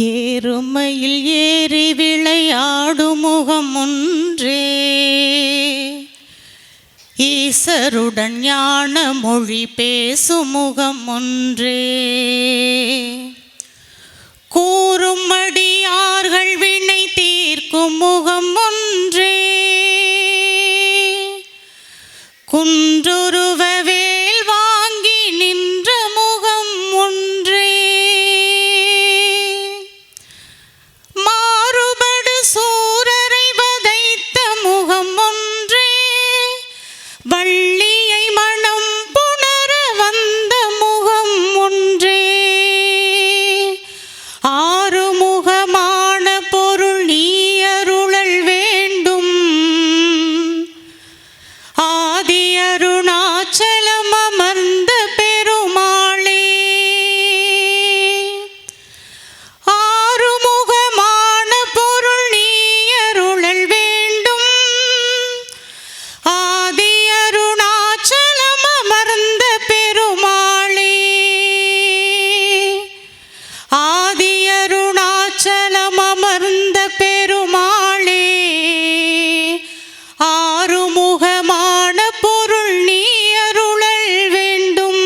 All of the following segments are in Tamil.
ஏறுமையில் ஏறி விளையாடும் முகம் ஒன்றே, ஈசருடன் ஞான மொழி பேசும் முகம் ஒன்றே, கூறும் அடியார்கள் வினை தீர்க்கும் முகம் ஒன்றே, குன்றுருவ வேல் வாங்கி நின்ற முகம் ஒன்றே, மாறுபடு சூரரை வதைத்த முகம் ஒன்றே, வள்ளியை மனம் புணர வந்த முகம் ஒன்றே, ஆறுமுகமான பொருள் நீ அருளல் வேண்டும், ஆதி அருணாச்சலம் அமர்ந்த பெருமாளே, ஆறுமுகமான பொருள் நீ அருளல் வேண்டும், ஆதி அருணாச்சலம் அமர்ந்த பெருமாளே, ஆதி அருணாச்சலம் அமர்ந்த பெருமாளே, ஆறுமுகமான பொருள் நீ அருளல் வேண்டும்.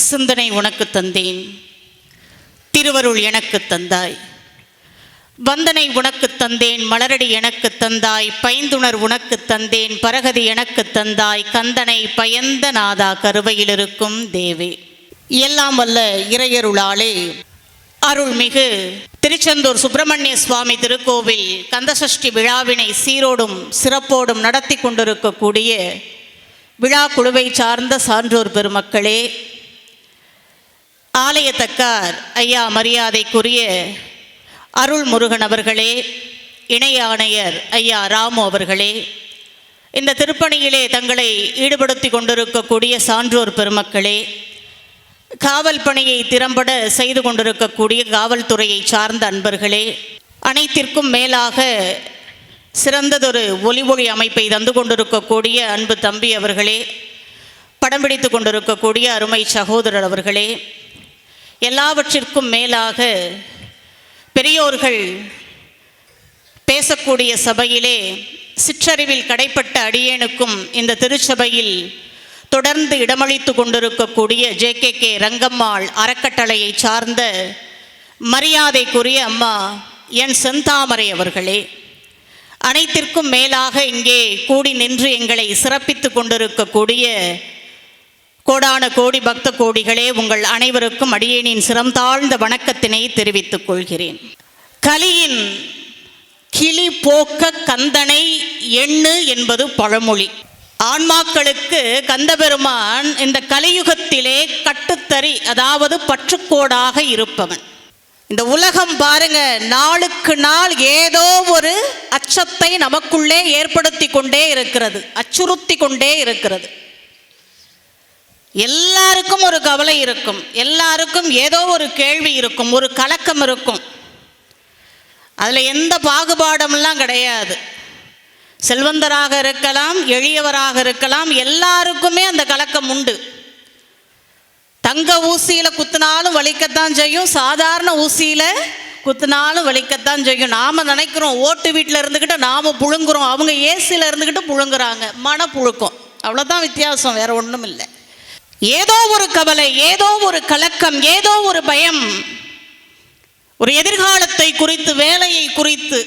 சிந்தனை உனக்கு தந்தேன், திருவருள் எனக்கு தந்தாய், வந்தனை உனக்கு தந்தேன், மலரடி எனக்கு தந்தாய், பைந்துணர் உனக்கு தந்தேன், பரகதி எனக்கு தந்தாய், கந்தனை பயந்த நாதா கருவையில் இருக்கும் தேவே. எல்லாம் வல்ல இறையருளாலே அருள்மிகு திருச்செந்தூர் சுப்பிரமணிய சுவாமி திருக்கோவில் கந்தசஷ்டி விழாவினை சீரோடும் சிறப்போடும் நடத்தி கொண்டிருக்கக்கூடிய விழா குழுவை சார்ந்த சான்றோர் பெருமக்களே, ஆலயத்தக்கார் ஐயா மரியாதைக்குரிய அருள் முருகன் அவர்களே, இணை ஆணையர் ஐயா ராமு அவர்களே, இந்த திருப்பணியிலே தங்களை ஈடுபடுத்தி கொண்டிருக்கக்கூடிய சான்றோர் பெருமக்களே, காவல் பணியை திறம்பட செய்து கொண்டிருக்கக்கூடிய காவல்துறையை சார்ந்த அன்பர்களே, அனைத்திற்கும் மேலாக சிறந்ததொரு ஒலி அமைப்பை தந்து கொண்டிருக்கக்கூடிய அன்பு தம்பி அவர்களே, படம் பிடித்து கொண்டிருக்கக்கூடிய அருமை சகோதரர் அவர்களே, எல்லாவற்றிற்கும் மேலாக பெரியோர்கள் பேசக்கூடிய சபையிலே சிற்றறிவில் கடைப்பட்ட அடியேனுக்கும் இந்த திருச்சபையில் தொடர்ந்து இடமளித்து கொண்டிருக்கக்கூடிய JKK ரங்கம்மாள் அறக்கட்டளையை சார்ந்த மரியாதைக்குரிய அம்மா என் செந்தாமரை அவர்களே, அனைத்திற்கும் மேலாக இங்கே கூடி நின்று எங்களை சிறப்பித்து கொண்டிருக்கக்கூடிய கோடான கோடி பக்த கோடிகளே, உங்கள் அனைவருக்கும் அடியேனின் சிரம் தாழ்ந்த வணக்கத்தினை தெரிவித்துக் கொள்கிறேன். கலியின் கிளி போக்க கந்தனை எண்ணு என்பது பழமொழி. ஆன்மாக்களுக்கு கந்தபெருமான் இந்த கலியுகத்திலே கட்டுத்தறி, அதாவது பற்றுக்கோடாக இருப்பவன். இந்த உலகம் பாருங்க, நாளுக்கு நாள் ஏதோ ஒரு அச்சத்தை நமக்குள்ளே ஏற்படுத்தி கொண்டே இருக்கிறது, அச்சுறுத்தி கொண்டே இருக்கிறது. எல்லாருக்கும் ஒரு கவலை இருக்கும், எல்லாருக்கும் ஏதோ ஒரு கேள்வி இருக்கும், ஒரு கலக்கம் இருக்கும். அதில் எந்த பாகுபாடமெல்லாம் கிடையாது. செல்வந்தராக இருக்கலாம், எளியவராக இருக்கலாம், எல்லாருக்குமே அந்த கலக்கம் உண்டு. தங்க ஊசியில் குத்தினாலும் வலிக்கத்தான் செய்யும், சாதாரண ஊசியில் குத்தினாலும் வலிக்கத்தான் செய்யும். நாம் நினைக்கிறோம் ஓட்டு வீட்டில் இருந்துக்கிட்டு நாம் புழுங்குறோம், அவங்க ஏசியில் இருந்துக்கிட்டு புழுங்குறாங்க. மனப்புழுக்கம், அவ்வளோதான் வித்தியாசம், வேற ஒன்றும் இல்லை. ஏதோ ஒரு கவலை, ஏதோ ஒரு கலக்கம், ஏதோ ஒரு பயம், ஒரு எதிர்காலத்தை குறித்து, வேலையை குறித்து,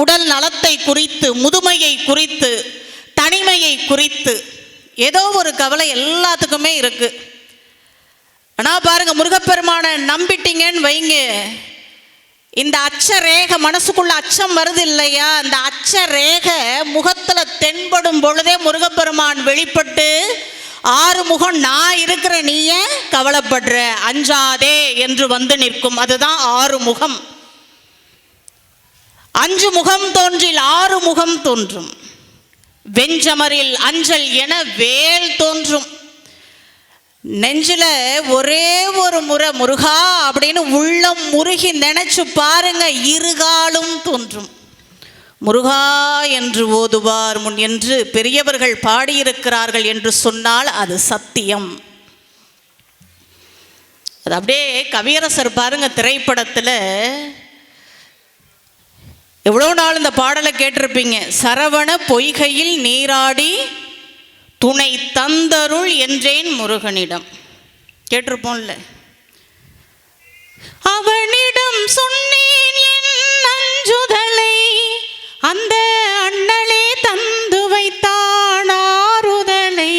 உடல் நலத்தை குறித்து, முதுமையை குறித்து, தனிமையை குறித்து ஏதோ ஒரு கவலை எல்லாத்துக்குமே இருக்கு. ஆனால் பாருங்க, முருகப்பெருமானை நம்பிட்டீங்கன்னு வைங்க, இந்த அச்ச ரேகை மனசுக்குள்ள அச்சம் வருது இல்லையா, அந்த அச்ச ரேகை முகத்தில் தென்படும் பொழுதே முருகப்பெருமான் வெளிப்பட்டு, ஆறுமுகம் நான் இருக்கிற, நீய கவலைப்படுற, அஞ்சாதே என்று வந்து நிற்கும். அதுதான் ஆறுமுகம். அஞ்சு முகம் தோன்றில் ஆறு முகம் தோன்றும், வெஞ்சமரில் அஞ்சல் என வேல் தோன்றும். நெஞ்சில் ஒரே ஒரு முறை முருகா அப்படின்னு உள்ளம் முருகி நினைச்சு பாருங்க, இருகாலும் தோன்றும். முருகா என்று ஓதுவார் முன் என்று பெரியவர்கள் பாடியிருக்கிறார்கள் என்று சொன்னால் அது சத்தியம். அது அப்படியே கவியரசர் பாருங்க, திரைப்படத்தில் எவ்வளோ நாள் இந்த பாடலை கேட்டிருப்பீங்க. சரவண பொய்கையில் நீராடி துணை தந்தருள் என்றேன் முருகனிடம், கேட்டிருப்போம்ல. அவனிடம் சொன்னேன் என் அஞ்சுதலை, அந்த அண்ணலே தந்து வைத்தான் ஆறுதலை.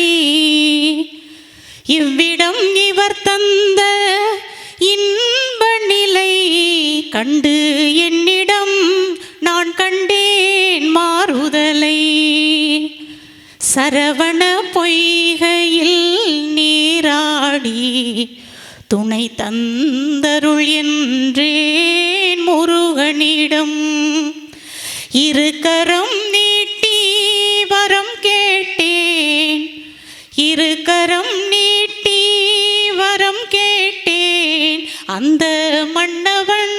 இவ்விடம் இவர் தந்த இன்ப நிலை கண்டு என்னிடம் நான் கண்டேன் மாறுதலை. சரவண பொய்கையில் நீராடி துணை தந்தருள் என்றேன் முருகனிடம். இருக்கரம் நீட்டி வரம் கேட்டேன், இருக்கரம் நீட்டி வரம் கேட்டேன். அந்த மன்னவன்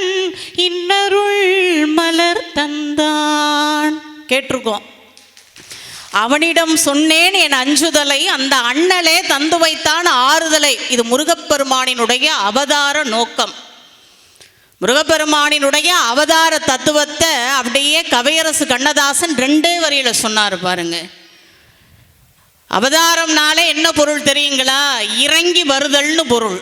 இன்னருள் மலர் தந்தான். கேட்டிருக்கோம். அவனிடம் சொன்னேன் என் அஞ்சுதலை, அந்த அண்ணலே தந்து வைத்தான் ஆறுதலை. இது முருகப்பெருமானினுடைய அவதார நோக்கம். முருகப்பெருமானினுடைய அவதார தத்துவத்தை அப்படியே கவியரசு கண்ணதாசன் 2 வரியில் சொன்னார் பாருங்க. அவதாரம்னாலே என்ன பொருள் தெரியுங்களா? இறங்கி வருதல்னு பொருள்.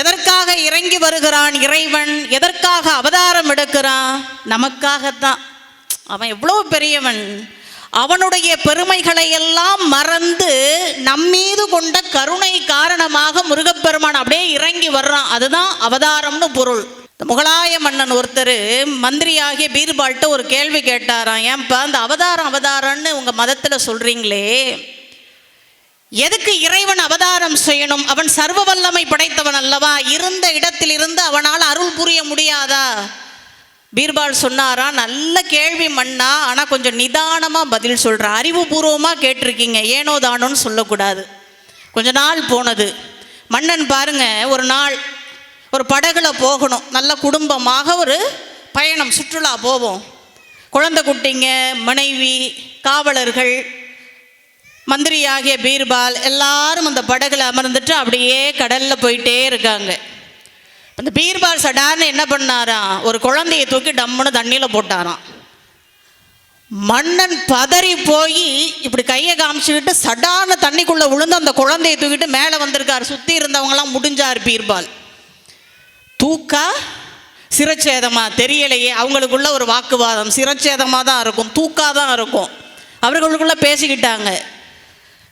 எதற்காக இறங்கி வருகிறான் இறைவன்? எதற்காக அவதாரம் எடுக்கிறான்? நமக்காகத்தான். அவன் எவ்வளோ பெரியவன். அவனுடைய பெருமைகளை எல்லாம் மறந்து நம்மீது கொண்ட கருணை காரணமாக முருகப்பெருமான் அப்படியே இறங்கி வர்றான். அதுதான் அவதாரம்னு பொருள். முகலாய மன்னன் ஒருத்தர் மந்திரியாகிய பீர்பால்கிட்ட ஒரு கேள்வி கேட்டாராம். ஏன்பா அந்த அவதாரம்னு உங்கள் மதத்தில் சொல்கிறீங்களே, எதுக்கு இறைவன் அவதாரம் செய்யணும்? அவன் சர்வ வல்லமை படைத்தவன் அல்லவா? இருந்த இடத்திலிருந்து அவனால் அருள் புரிய முடியாதா? பீர்பால் சொன்னாரா, நல்ல கேள்வி மன்னா, ஆனால் கொஞ்சம் நிதானமாக பதில் சொல்கிற, அறிவுபூர்வமாக கேட்டிருக்கீங்க, ஏனோ தானோன்னு சொல்லக்கூடாது. கொஞ்ச நாள் போனது. மன்னன் பாருங்க, ஒரு நாள் ஒரு படகுல போகணும். நல்ல குடும்பமாக ஒரு பயணம், சுற்றுலா போவோம். குழந்தை குட்டிங்க, மனைவி, காவலர்கள், மந்திரியாகிய பீர்பால் எல்லாரும் அந்த படகுல அமர்ந்துட்டு அப்படியே கடலில் போயிட்டே இருக்காங்க. அந்த பீர்பால் சடார்னு என்ன பண்ணாராம், ஒரு குழந்தையை தூக்கி டம்முன்னு தண்ணியில் போட்டாராம். மன்னன் பதறி போய் இப்படி கையை காமிச்சுக்கிட்டு சடார்னு தண்ணிக்குள்ளே விழுந்து அந்த குழந்தையை தூக்கிட்டு மேலே வந்திருக்கார். சுற்றி இருந்தவங்களாம் முடிஞ்சார். பீர்பால் தூக்கா சிரச்சேதமா தெரியலையே. அவங்களுக்குள்ள ஒரு வாக்குவாதம், சிரச்சேதமாக தான் இருக்கும், தூக்காதான் இருக்கும். அவர்களுக்குள்ள பேசிக்கிட்டாங்க.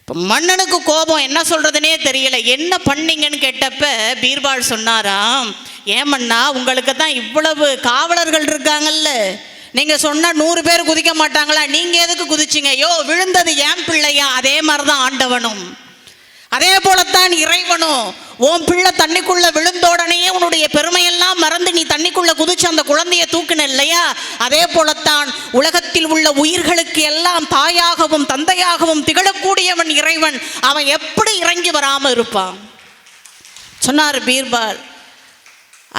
இப்போ மன்னனுக்கு கோபம், என்ன சொல்கிறதுனே தெரியல. என்ன பண்ணீங்கன்னு கேட்டப்ப பீர்பால் சொன்னாராம், ஏமண்ணா உங்களுக்கு தான் இவ்வளவு காவலர்கள் இருக்காங்கல்ல, நீங்கள் சொன்னால் 100 பேர் குதிக்க மாட்டாங்களா? நீங்கள் எதுக்கு குதிச்சிங்க? யோ, விழுந்தது ஏன் பிள்ளையா? அதே மாதிரி தான் ஆண்டவனும், அதே போலத்தான் இறைவனும். உன் பிள்ளை தண்ணிக்குள்ள விழுந்தோடனே உன்னுடைய பெருமையெல்லாம் மறந்து நீ தண்ணிக்குள்ள குதிச்சு அந்த குழந்தைய தூக்கின இல்லையா? அதே போலத்தான் உலகத்தில் உள்ள உயிர்களுக்கு எல்லாம் தாயாகவும் தந்தையாகவும் திகழக்கூடியவன் இறைவன். அவன் எப்படி இறங்கி வராம இருப்பான் சொன்னார் பீர்பால்.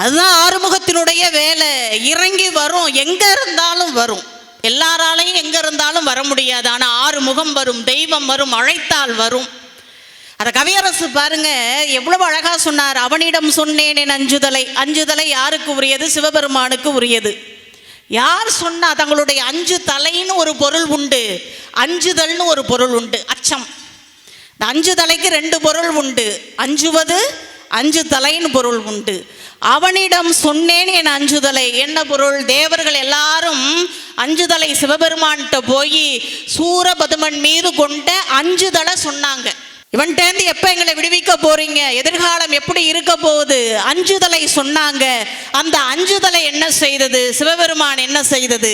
அதுதான் ஆறுமுகத்தினுடைய வேலை. இறங்கி வரும், எங்க இருந்தாலும் வரும். எல்லாராலையும் எங்க இருந்தாலும் வர முடியாது. ஆனால் ஆறுமுகம் வரும், தெய்வம் வரும், அழைத்தால் வரும். அதை கவியரசு பாருங்க எவ்வளவு அழகா சொன்னார். அவனிடம் சொன்னேன் என் அஞ்சுதலை. அஞ்சுதலை யாருக்கு உரியது? சிவபெருமானுக்கு உரியது. யார் சொன்னா? தங்களுடைய 5 தலைன்னு ஒரு பொருள் உண்டு, அஞ்சுதல்னு ஒரு பொருள் உண்டு, அச்சம். இந்த 5 தலைக்கு 2 பொருள் உண்டு. அஞ்சுவது, 5 தலைன்னு பொருள் உண்டு. அவனிடம் சொன்னேன் என் அஞ்சுதலை. என்ன பொருள்? தேவர்கள் எல்லாரும் அஞ்சுதலை சிவபெருமான்கிட்ட போய் சூரபதுமன் மீது கொண்ட அஞ்சுதலை சொன்னாங்க. இவன்கிட்டேருந்து எப்போ எங்களை விடுவிக்க போறீங்க? எதிர்காலம் எப்படி இருக்க போகுது? அஞ்சுதலை சொன்னாங்க. அந்த அஞ்சுதலை என்ன செய்தது? சிவபெருமான் என்ன செய்தது?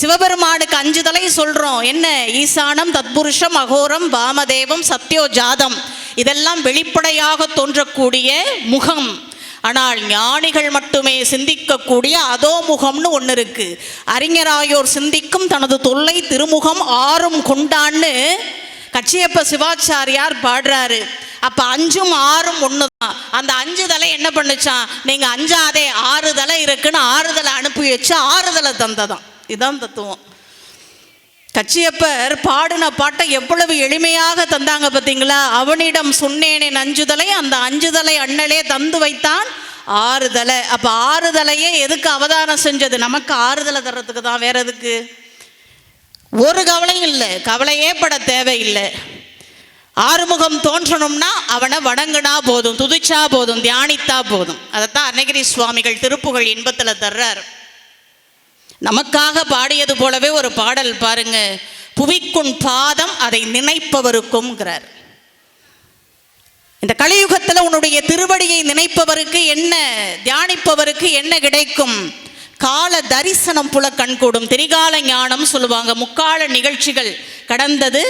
சிவபெருமானுக்கு 5 தலை சொல்றோம். என்ன? ஈசானம், தத்புருஷம், அகோரம், வாமதேவம், சத்யோஜாதம். இதெல்லாம் வெளிப்படையாக தோன்றக்கூடிய முகம். ஆனால் ஞானிகள் மட்டுமே சிந்திக்கக்கூடிய அதோ முகம்னு ஒன்று இருக்கு. அறிஞராயோர் சிந்திக்கும் தனது தொல்லை திருமுகம் 6ம் கொண்டான்னு கச்சியப்ப சிவாச்சாரியார் பாடுறாரு. அப்ப 5ம் 6ம் ஒன்று தான். அந்த 5 தலை என்ன பண்ணுச்சான்? நீங்க அஞ்சாதே, 6 தலை இருக்குன்னு 6 தலை அனுப்பி வச்சு 6 தலை தந்ததான். இதுதான் தத்துவம். கச்சியப்பர் பாடின பாட்டை எவ்வளவு எளிமையாக தந்தாங்க பார்த்தீங்களா? அவனிடம் சொன்னேனேன் அஞ்சுதலை, அந்த அஞ்சுதலை அண்ணலே தந்து வைத்தான் ஆறுதலை. அப்போ ஆறுதலையே எதுக்கு அவதாரம் செஞ்சது? நமக்கு ஆறுதலை தர்றதுக்கு தான். வேற எதுக்கு? ஒரு கவலையும் இல்லை, கவலையே பட தேவையில்லை. ஆறுமுகம் தோன்றணும்னா அவனை வணங்குனா போதும், துதிச்சா போதும், தியானித்தா போதும். அதைத்தான் அருணகிரி சுவாமிகள் திருப்புகழ் இன்பத்தில் தர்றார். நமக்காக பாடியது போலவே ஒரு பாடல் பாருங்க, புவிக்குன் பாதம் அதை நினைப்பவருக்கும்ங்கிறார். இந்த கலியுகத்தில் உன்னுடைய திருவடியை நினைப்பவருக்கு என்ன, தியானிப்பவருக்கு என்ன கிடைக்கும்? கால தரிசனம் புல கண்கூடும். திரிகால ஞானம் சொல்லுவாங்க. முக்கால நிகழ்ச்சிகள், கடந்தது,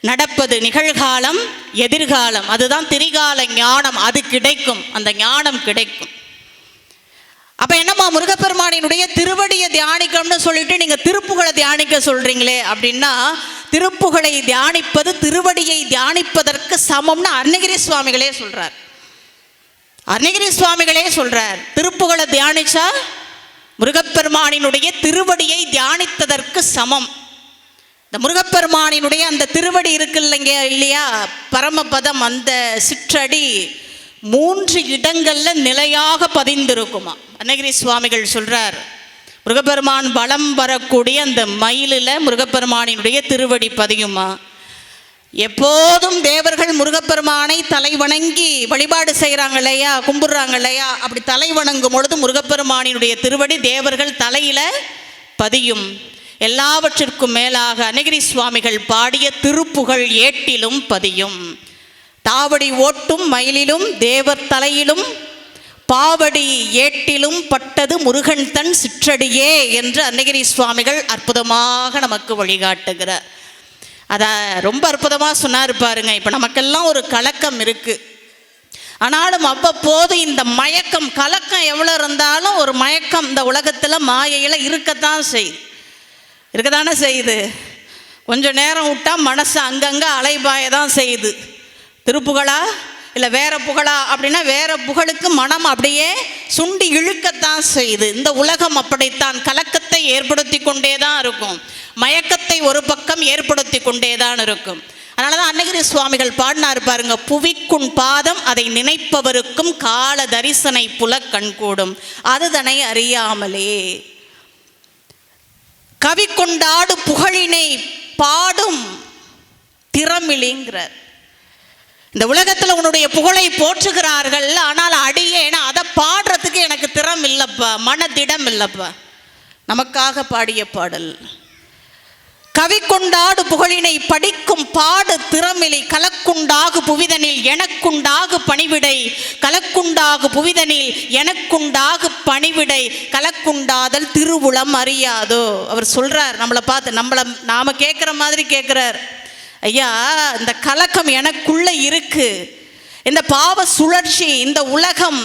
நடப்பது, நிகழ்காலம், எதிர்காலம், அதுதான் திரிகால ஞானம். அது கிடைக்கும், அந்த ஞானம் கிடைக்கும். அப்ப என்னம்மா முருகப்பெருமானினுடைய திருவடியை தியானிக்கணும்னு சொல்லிட்டு நீங்க திருப்புகழை தியானிக்க சொல்றீங்களே அப்படின்னா, திருப்புகழை தியானிப்பது திருவடியை தியானிப்பதற்கு சமம்னு அருணகிரி சுவாமிகளே சொல்றார். அருணகிரி சுவாமிகளே சொல்றார், திருப்புகழை தியானிச்சா முருகப்பெருமானினுடைய திருவடியை தியானித்ததற்கு சமம். இந்த முருகப்பெருமானினுடைய அந்த திருவடி இருக்கு இல்லைங்க, இல்லையா, பரமபதம், அந்த சிற்றடி 3 இடங்கள்ல நிலையாக பதிந்திருக்குமா. அருணகிரி சுவாமிகள் சொல்றார், முருகப்பெருமான் வலம் வரக்கூடிய அந்த மயிலில் முருகப்பெருமானினுடைய திருவடி பதியுமா. எப்போதும் தேவர்கள் முருகப்பெருமானை தலை வணங்கி வழிபாடு செய்கிறாங்க இல்லையா, கும்பிடுறாங்க இல்லையா, அப்படி தலை வணங்கும் பொழுது முருகப்பெருமானினுடைய திருவடி தேவர்கள் தலையில பதியும். எல்லாவற்றிற்கும் மேலாக அருணகிரி சுவாமிகள் பாடிய திருப்புகழ் ஏட்டிலும் பதியும். தாவடி ஓட்டும் மயிலிலும் தேவர் தலையிலும் பாவடி ஏட்டிலும் பட்டது முருகன் தன் சிற்றடியே என்று அருணகிரி சுவாமிகள் அற்புதமாக நமக்கு வழிகாட்டுகிறார். அதை ரொம்ப அற்புதமாக சொன்னார் பாருங்க. இப்போ நமக்கெல்லாம் ஒரு கலக்கம் இருக்குது, ஆனாலும் அவ்வப்போது இந்த மயக்கம், கலக்கம் எவ்வளோ இருந்தாலும் ஒரு மயக்கம் இந்த உலகத்தில் மாயையில் இருக்கத்தானே செய்யுது. கொஞ்சம் நேரம் விட்டால் மனசு அங்கங்கே அலைபாய தான் செய்யுது. திருப்புகழா இல்லை வேற புகழா அப்படின்னா வேற புகழுக்கு மனம் அப்படியே சுண்டி இழுக்கத்தான் செய்யுது. இந்த உலகம் அப்படித்தான் கலக்கத்தை ஏற்படுத்தி கொண்டே தான் இருக்கும், மயக்கத்தை ஒரு பக்கம் ஏற்படுத்தி கொண்டே தான் இருக்கும். அதனால தான் அருணகிரி சுவாமிகள் பாடினார் பாருங்க, புவிக்குன் பாதம் அதை நினைப்பவருக்கும் கால தரிசனை புல கண்கூடும் அதுதனை அறியாமலே. கவி கொண்டாடு புகழினை பாடும் திறமில்லைங்கிறார். இந்த உலகத்தில் உன்னுடைய புகழை போற்றுகிறார்கள், ஆனால் அடியேனா அதை பாடுறதுக்கு எனக்கு திறம் இல்லைப்பா, மனதிடம் இல்லைப்பா. நமக்காக பாடிய பாடல். கவி கொண்டாடு புகழினை படிக்கும் பாடு திறமிலி கலக்குண்டாகு புவிதனில் எனக்குண்டாகு பணிவிடை, கலக்குண்டாகு புவிதனில் எனக்குண்டாகு பணிவிடை, கலக்குண்டாதல் திருவுளம் அறியாதோ. அவர் சொல்றார், நம்மளை பார்த்து நாம கேட்குற மாதிரி கேட்குறார். ஐயா, இந்த கலக்கம் எனக்குள்ள இருக்கு, இந்த பாவ சுழற்சி, இந்த உலகம்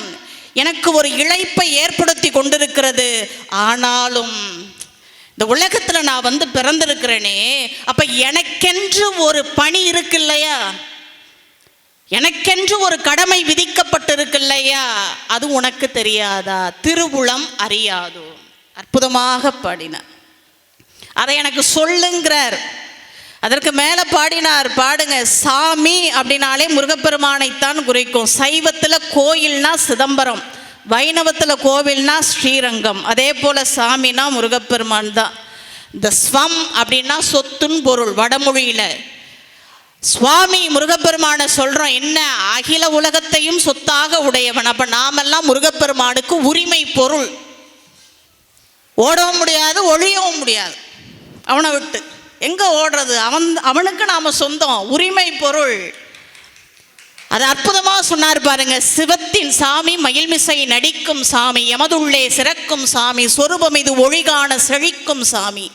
எனக்கு ஒரு இழைப்பை ஏற்படுத்தி கொண்டிருக்கிறது. ஆனாலும் இந்த உலகத்தில் நான் பிறந்திருக்கிறேனே, அப்ப எனக்கென்று ஒரு பணி இருக்கு இல்லையா, எனக்கென்று ஒரு கடமை விதிக்கப்பட்டிருக்கு இல்லையா, அது உனக்கு தெரியாதா? திருவுளம் அறியாதோ. அற்புதமாக பாடினார். அதை எனக்கு சொல்லுங்கிறார். அதற்கு மேலே பாடினார், பாடுங்க. சாமி அப்படின்னாலே முருகப்பெருமானைத்தான் குறிக்கும். சைவத்தில் கோயில்னா சிதம்பரம், வைணவத்தில் கோவில்னா ஸ்ரீரங்கம், அதே போல் சாமினா முருகப்பெருமான் தான். இந்த ஸ்வம் அப்படின்னா சொத்துன்னு பொருள் வடமொழியில். சுவாமி முருகப்பெருமானை சொல்கிறோம், என்ன அகில உலகத்தையும் சொத்தாக உடையவன். அப்போ நாமெல்லாம் முருகப்பெருமானுக்கு உரிமை பொருள். ஓடவும் முடியாது, ஒழியவும் முடியாது. அவனை விட்டு எங்கே ஓடுறது? அவனுக்கு நாம் சொந்தம், உரிமை பொருள். அது அற்புதமாக சொன்னார் பாருங்க. சிவத்தின் சாமி, மயில்மிசை நடிக்கும் சாமி, எமதுள்ளே சிறக்கும் சாமி, சொரூபம் இது ஒழிகாண செழிக்கும் சாமி,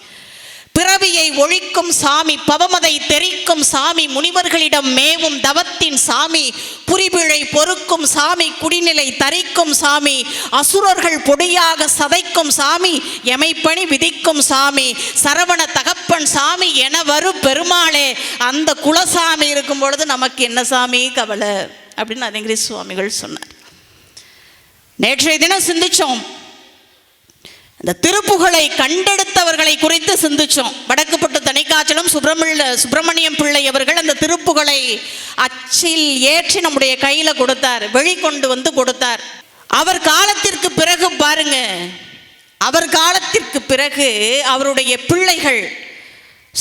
பிறவியை ஒழிக்கும் சாமி, பவமதை தெரிக்கும் சாமி, முனிவர்களிடம் மேவும் தவத்தின் சாமி, புரிபிழை பொறுக்கும் சாமி, குடிநிலை தரிக்கும் சாமி, அசுரர்கள் பொடியாக சதைக்கும் சாமி, எமைப்பணி விதிக்கும் சாமி, சரவண தகப்பன் சாமி என வரும் பெருமாளே. அந்த குலசாமி இருக்கும் பொழுது நமக்கு என்ன சாமி கவலை அப்படின்னு அருணகிரி சுவாமிகள் சொன்னார். நேற்றைய தினம் சிந்திச்சோம், இந்த திருப்புகழை கண்டெடுத்தவர்களை குறித்து சிந்திச்சோம். வடக்குப்பட்டு தணிகாச்சலம் சுப்பிரமணியம் பிள்ளை அவர்கள் அந்த திருப்புகழை அச்சில் ஏற்றி நம்முடைய கையில கொடுத்தார், வெளிக்கொண்டு வந்து கொடுத்தார். அவர் காலத்திற்கு பிறகு பாருங்க, அவர் காலத்திற்கு பிறகு அவருடைய பிள்ளைகள்,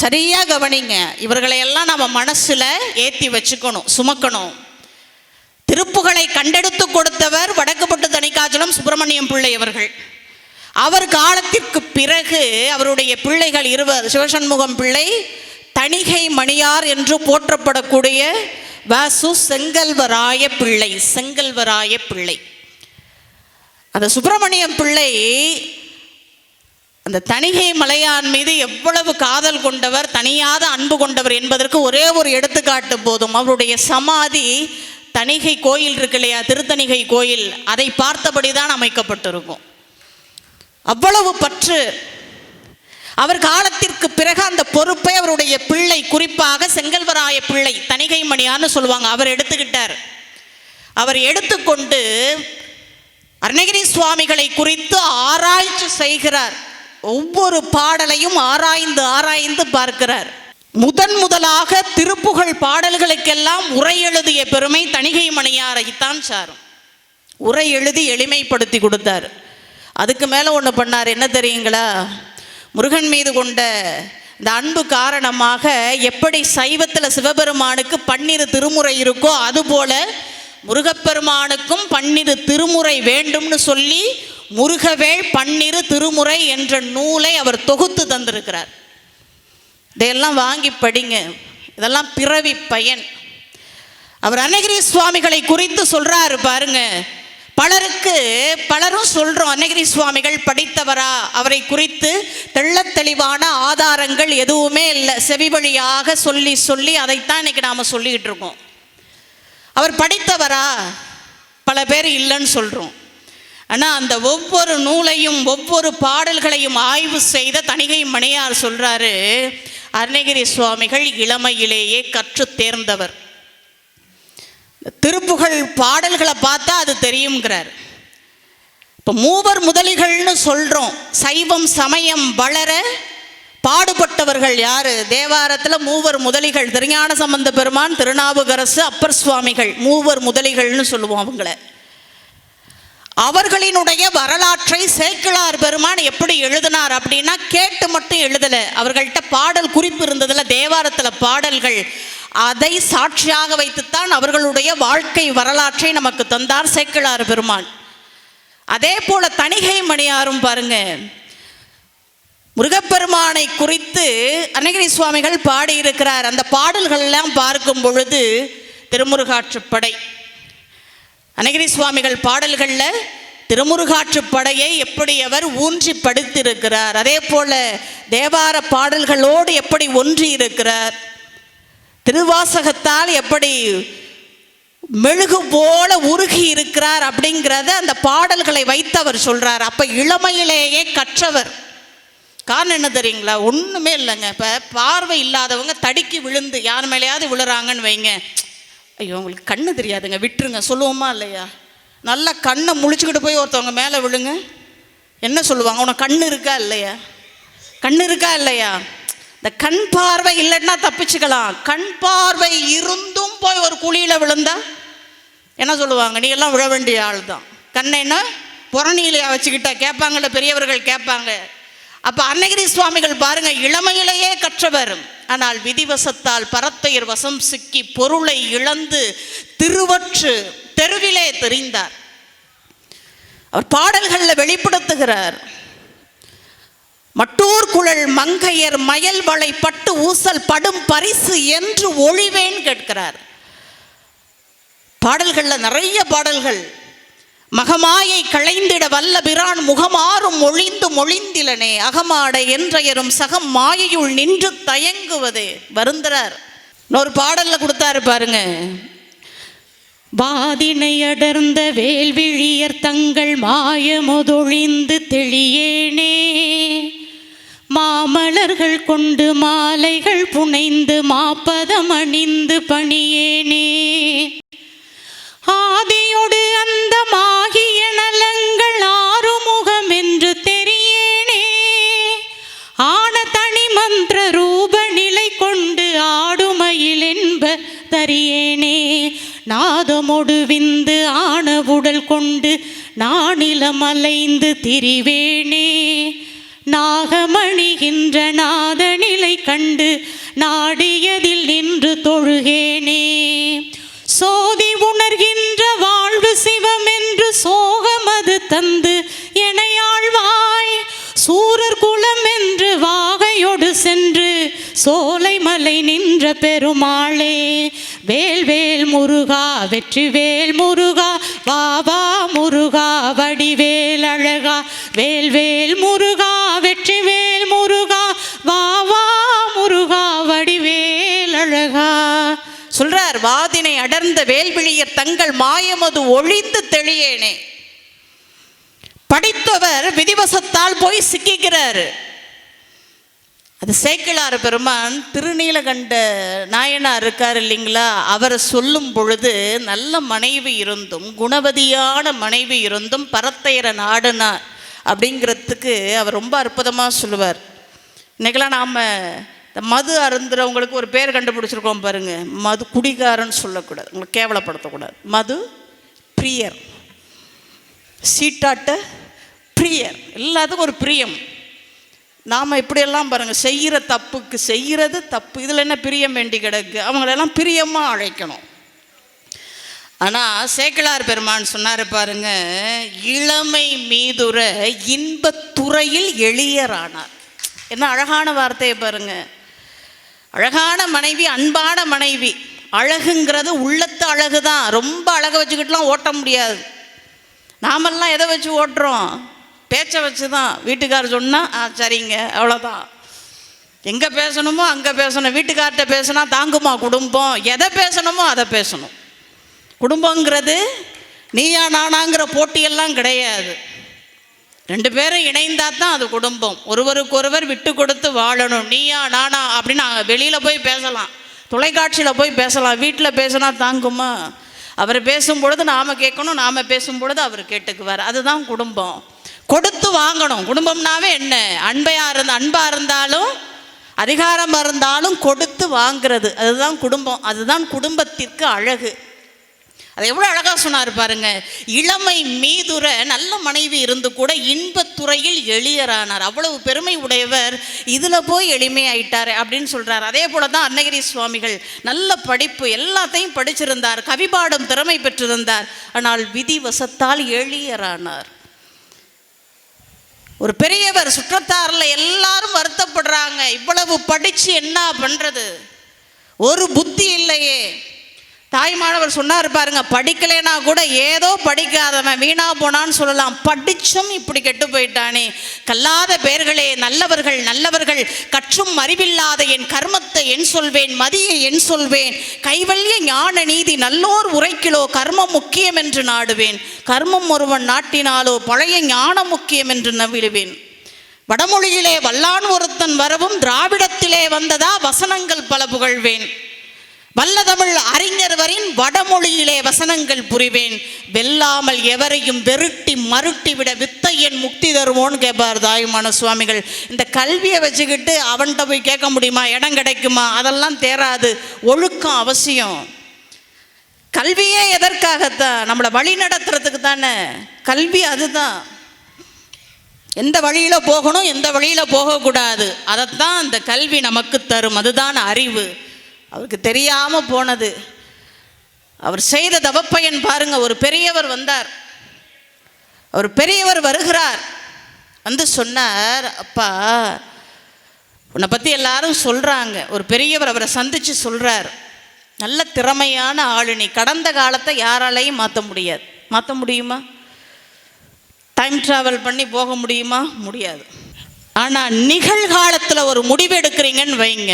சரியா கவனிங்க, இவர்களையெல்லாம் நம்ம மனசுல ஏற்றி வச்சுக்கணும், சுமக்கணும். திருப்புகழை கண்டெடுத்து கொடுத்தவர் வடக்குப்பட்டு தணிகாச்சலம் சுப்பிரமணியம் பிள்ளை அவர்கள். அவர் காலத்திற்கு பிறகு அவருடைய பிள்ளைகள் இருவர், சிவசண்முகம் பிள்ளை, தணிகை மணியார் என்று போற்றப்படக்கூடிய வாசு செங்கல்வராய பிள்ளை. செங்கல்வராய பிள்ளை அந்த சுப்பிரமணியம் பிள்ளை அந்த தணிகை மலையான் மீது எவ்வளவு காதல் கொண்டவர், தனியாத அன்பு கொண்டவர் என்பதற்கு ஒரே ஒரு எடுத்துக்காட்டு போதும். அவருடைய சமாதி தணிகை கோயில் இருக்கு இல்லையா, திருத்தணிகை கோயில், அதை பார்த்தபடி தான் அமைக்கப்பட்டிருக்கும். அவ்வளவு பற்று. அவர் காலத்திற்கு பிறகு அந்த பொறுப்பை அவருடைய பிள்ளை, குறிப்பாக செங்கல்வராய பிள்ளை, தணிகை மணியான்னு சொல்லுவாங்க, அவர் எடுத்துக்கிட்டார். அவர் எடுத்துக்கொண்டு அருணகிரி சுவாமிகளை குறித்து ஆராய்ச்சி செய்கிறார். ஒவ்வொரு பாடலையும் ஆராய்ந்து ஆராய்ந்து பார்க்கிறார். முதலாக திருப்புகழ் பாடல்களுக்கெல்லாம் உரை எழுதிய பெருமை தணிகை மணியாரைத்தான் சாரும். உரை எழுதி எளிமைப்படுத்தி கொடுத்தார். அதுக்கு மேலே ஒன்று பண்ணார், என்ன தெரியுங்களா? முருகன் மீது கொண்ட இந்த அன்பு காரணமாக எப்படி சைவத்தில் சிவபெருமானுக்கு 12 திருமுறை இருக்கோ அதுபோல முருகப்பெருமானுக்கும் 12 திருமுறை வேண்டும்னு சொல்லி முருகவேள் 12 திருமுறை என்ற நூலை அவர் தொகுத்து தந்திருக்கிறார். இதையெல்லாம் வாங்கி படிங்க, இதெல்லாம் பிறவி பயன். அவர் அருணகிரி சுவாமிகளை குறித்து சொல்றாரு பாருங்க. பலரும் சொல்றோம் அருணகிரி சுவாமிகள் படித்தவரா, அவரை குறித்து தெள்ளத் தெளிவான ஆதாரங்கள் எதுவுமே இல்லை, செவி வழியாக சொல்லி சொல்லி அதைத்தான் இன்னைக்கு நாம சொல்லிக்கிட்டு இருக்கோம். அவர் படித்தவரா, பல பேர் இல்லைன்னு சொல்றோம். ஆனால் அந்த ஒவ்வொரு நூலையும் ஒவ்வொரு பாடல்களையும் ஆய்வு செய்த தணிகை மணியார் சொல்றாரு, அருணகிரி சுவாமிகள் இளமையிலேயே கற்று தேர்ந்தவர். திருப்புகழ் பாடல்களை பார்த்தா அது தெரியுங்கிறார். இப்போ மூவர் முதலிகள்னு சொல்றோம். சைவம் சமயம் வளர பாடுபட்டவர்கள் யாரு? தேவாரத்தில் மூவர் முதலிகள், திருஞான சம்பந்த பெருமான், திருநாவுக்கரசு, அப்பர் சுவாமிகள், மூவர் முதலிகள்னு சொல்லுவோம் அவங்கள. அவர்களினுடைய வரலாற்றை சேக்கிழார் பெருமான் எப்படி எழுதினார் அப்படின்னா, கேட்டு மட்டும் எழுதலை, அவர்கள்ட்ட பாடல் குறிப்பு இருந்ததுல, தேவாரத்தில் பாடல்கள், அதை சாட்சியாக வைத்துத்தான் அவர்களுடைய வாழ்க்கை வரலாற்றை நமக்கு தந்தார் சேக்கிழார் பெருமான். அதே போல தணிகை மணியாரும் பாருங்க, முருகப்பெருமானை குறித்து அருணகிரி சுவாமிகள் பாடியிருக்கிறார். அந்த பாடல்கள் எல்லாம் பார்க்கும் பொழுது திருமுருகாற்றுப்படை, அருணகிரி சுவாமிகள் பாடல்களில் திருமுருகாற்றுப்படையை எப்படி அவர் ஊன்றி படுத்திருக்கிறார், அதே போல தேவார பாடல்களோடு எப்படி ஒன்றி இருக்கிறார், திருவாசகத்தால் எப்படி மெழுகு போல உருகி இருக்கிறார் அப்படிங்கிறத அந்த பாடல்களை வைத்து அவர் சொல்றார். அப்ப இளமையிலேயே கற்றவர். காரணம் என்ன தெரியுங்களா? ஒண்ணுமே இல்லைங்க. இப்ப பார்வை இல்லாதவங்க தடுக்கி விழுந்து யார் மேலேயாவது விழுறாங்கன்னு வைங்க, ஐயோ உங்களுக்கு கண்ணு தெரியாதுங்க விட்டுருங்க சொல்லுவோமா இல்லையா? நல்லா கண்ணை முழிச்சுக்கிட்டு போய் ஒருத்தவங்க மேலே விழுங்க, என்ன சொல்லுவாங்க? உனக்கு கண்ணு இருக்கா இல்லையா? கண்ணு இருக்கா இல்லையா? இந்த கண் பார்வை இல்லைன்னா தப்பிச்சுக்கலாம். கண் பார்வை இருந்தும் போய் ஒரு குழியில விழுந்தா என்ன சொல்லுவாங்க? நீ எல்லாம் விழ வேண்டிய ஆள் தான். கண்ணை என்ன புறணியிலையா வச்சுக்கிட்டா கேட்பாங்கள்ல, பெரியவர்கள் கேட்பாங்க. அப்ப அருணகிரி சுவாமிகள் பாருங்க, இளமையிலேயே கற்றவர். ஆனால் விதிவசத்தால் பரத்தையர் வசம் சிக்கி பொருளை இழந்து திருவற்று தெருவிலே தெரிந்தார். அவர் பாடல்களில் வெளிப்படுத்துகிறார். மட்டூர் குழல் மங்கையர் மயல் வளை பட்டு ஊசல் படும் பரிசு என்று ஒழிவேன் கேட்கிறார். பாடல்களில் நிறைய பாடல்கள். மகமாயை களைந்திட வல்ல பிரான் முகமாறும் ஒளிந்து மொழிந்திலனே அகமாட என்றையரும் சகம் மாயையுள் நின்று தயங்குவதே வருந்துறார். இன்னொரு பாடல்ல கொடுத்தாரு பாருங்க. வாதினை அடர்ந்த வேல்விழியர் தங்கள் மாயமுதொழிந்து தெளியேனே மாமலர்கள் கொண்டு மாலைகள் புனைந்து மாப்பதம் அணிந்து பணியேனே ஆதியோடு அந்த மாகிய நலங்கள் ஆறுமுகம் என்று தெரியேனே நானிலம் அலைந்து திரிவேனே. நாகமணிகின்ற நாதநிலை கண்டு நாடியதில் நின்று தொழுகேனே. சோதி உணர்கின்ற வாழ்வு சிவம் என்று சோகமது தந்து எனையாழ்வாய். சூரர் குலம் என்று வாகையோடு சென்று சோலைமலை நின்ற பெருமாளே. வேல்வேல் முருகா வெற்றிவேல் முருகா வாவா முருகா வடிவேல் அழகா. வேல்வேல் முருகா வெற்றிவேல் முருகா வாவா முருகா வடிவேல் அழகா. சொல்றார், வாதினை அடர்ந்த வேல்விழியர் தங்கள் மாயமது ஒழிந்து தெளியேனே. படித்தவர் விதிவசத்தால் போய் சிக்கிக்கிறாரு. அது சேக்கிழார் பெருமான் திருநீலகண்ட நாயனார் இருக்கார் இல்லைங்களா, அவரை சொல்லும் பொழுது நல்ல மனைவி இருந்தும் குணவதியான மனைவி இருந்தும் பரத்தையர நாடுனார் அப்படிங்கிறதுக்கு அவர் ரொம்ப அற்புதமாக சொல்லுவார். இன்றைக்கெல்லாம் நாம் இந்த மது அருந்துறவங்களுக்கு ஒரு பேர் கண்டுபிடிச்சிருக்கோம் பாருங்க. மது குடிகாரன்னு சொல்லக்கூடாது, உங்களுக்கு கேவலப்படுத்தக்கூடாது. மது பிரியர், சீட்டாட்ட பிரியர், எல்லாத்துக்கும் ஒரு பிரியம். நாம் இப்படியெல்லாம் பாருங்கள், செய்கிற தப்புக்கு செய்கிறது தப்பு, இதில் என்ன பிரியம் வேண்டி கிடக்கு? அவங்களெல்லாம் பிரியமாக அழைக்கணும். ஆனால் சேக்கிழார் பெருமான் சொன்னார் பாருங்க, இளமை மீதுர இன்பத்துறையில் எளியரானார். என்ன அழகான வார்த்தையை பாருங்க. அழகான மனைவி, அன்பான மனைவி. அழகுங்கிறது உள்ளத்து அழகு தான். ரொம்ப அழகை வச்சுக்கிட்டுலாம் ஓட்ட முடியாது. நாமெல்லாம் எதை வச்சு ஓட்டுறோம்? பேச்சை வச்சு தான். வீட்டுக்காரர் சொன்னால் சரிங்க, அவ்வளோதான். எங்கே பேசணுமோ அங்கே பேசணும். வீட்டுக்கார்கிட்ட பேசினா தாங்குமா குடும்பம்? எதை பேசணுமோ அதை பேசணும். குடும்பங்கிறது நீயா நானாங்கிற போட்டியெல்லாம் கிடையாது. ரெண்டு பேரும் இணைந்தால் தான் அது குடும்பம். ஒருவருக்கொருவர் விட்டு கொடுத்து வாழணும். நீயா நானா அப்படின்னு வெளியில் போய் பேசலாம், தொலைக்காட்சியில் போய் பேசலாம். வீட்டில் பேசினா தாங்குமா? அவர் பேசும்பொழுது நாம் கேட்கணும், நாம் பேசும்பொழுது அவர் கேட்டுக்குவார். அதுதான் குடும்பம். கொடுத்து வாங்கணும். குடும்பம்னாவே என்ன? அன்பாக இருந்தாலும் அதிகாரமாக இருந்தாலும் கொடுத்து வாங்கிறது, அதுதான் குடும்பம். அதுதான் குடும்பத்திற்கு அழகு. அது எவ்வளோ அழகாக சொன்னார் பாருங்க. இளமை மீதுர நல்ல மனைவி இருந்து கூட இன்பத்துறையில் எளியரானார். அவ்வளவு பெருமை உடையவர், இதில் போய் எளிமையாயிட்டார் அப்படின்னு சொல்கிறார். அதே போல தான் அருணகிரி சுவாமிகள் நல்ல படிப்பு, எல்லாத்தையும் படிச்சிருந்தார், கவிபாடும் திறமை பெற்றிருந்தார். ஆனால் விதி வசத்தால் எளியரானார். ஒரு பெரியவர், சுற்றத்தாரில் எல்லாரும் வருத்தப்படுறாங்க, இவ்வளவு படித்து என்ன பண்ணுறது, ஒரு புத்தி இல்லையே. தாய்மானவர் சொன்னார் பாருங்க, படிக்கலைன்னா கூட ஏதோ படிக்காதவன் வீணா போனான்னு சொல்லலாம், படிச்சும் இப்படி கெட்டு போயிட்டானே. கல்லாத பேர்களே நல்லவர்கள் நல்லவர்கள், கற்றும் அறிவில்லாத என் கர்மத்தை என் சொல்வேன், மதியை என் சொல்வேன், கைவல்ய ஞான நீதி நல்லோர் உரைக்கிலோ கர்மம் முக்கியம் என்று நாடுவேன், கர்மம் ஒருவன் நாட்டினாலோ பழைய ஞானம் முக்கியம் என்று நம்பிடுவேன். வடமொழியிலே வல்லான் ஒருத்தன் வரவும் திராவிடத்திலே வந்ததா வசனங்கள் பல புகழ்வேன், வல்லதமிழ் அறிஞர்வரின் வடமொழியிலே வசனங்கள் புரிவேன், வெல்லாமல் எவரையும் வெருட்டி மருட்டி விட வித்தையன் முக்தி தருவோன்னு கேட்பார் தாயுமான சுவாமிகள். இந்த கல்வியை வச்சுக்கிட்டு அவன்கிட்ட போய் கேட்க முடியுமா? இடம் கிடைக்குமா? அதெல்லாம் தேராது. ஒழுக்கம் அவசியம். கல்வியே எதற்காகத்தான்? நம்மளை வழி நடத்துறதுக்கு தானே கல்வி. அதுதான் எந்த வழியில் போகணும், எந்த வழியில் போகக்கூடாது, அதைத்தான் அந்த கல்வி நமக்கு தரும். அதுதான் அறிவு. அவருக்கு தெரியாமல் போனது. அவர் செய்த தவப்பயன் பாருங்க. ஒரு பெரியவர் வந்தார், அவர் பெரியவர் வருகிறார், வந்து சொன்னார், அப்பா உன்னை பற்றி எல்லாரும் சொல்கிறாங்க. ஒரு பெரியவர் அவரை சந்தித்து சொல்கிறார், நல்ல திறமையான ஆளு, நீ கடந்த காலத்தை யாராலையும் மாற்ற முடியாது. மாற்ற முடியுமா? டைம் ட்ராவல் பண்ணி போக முடியுமா? முடியாது. ஆனால் நிகழ்காலத்தில் ஒரு முடிவு எடுக்கிறீங்கன்னு வைங்க,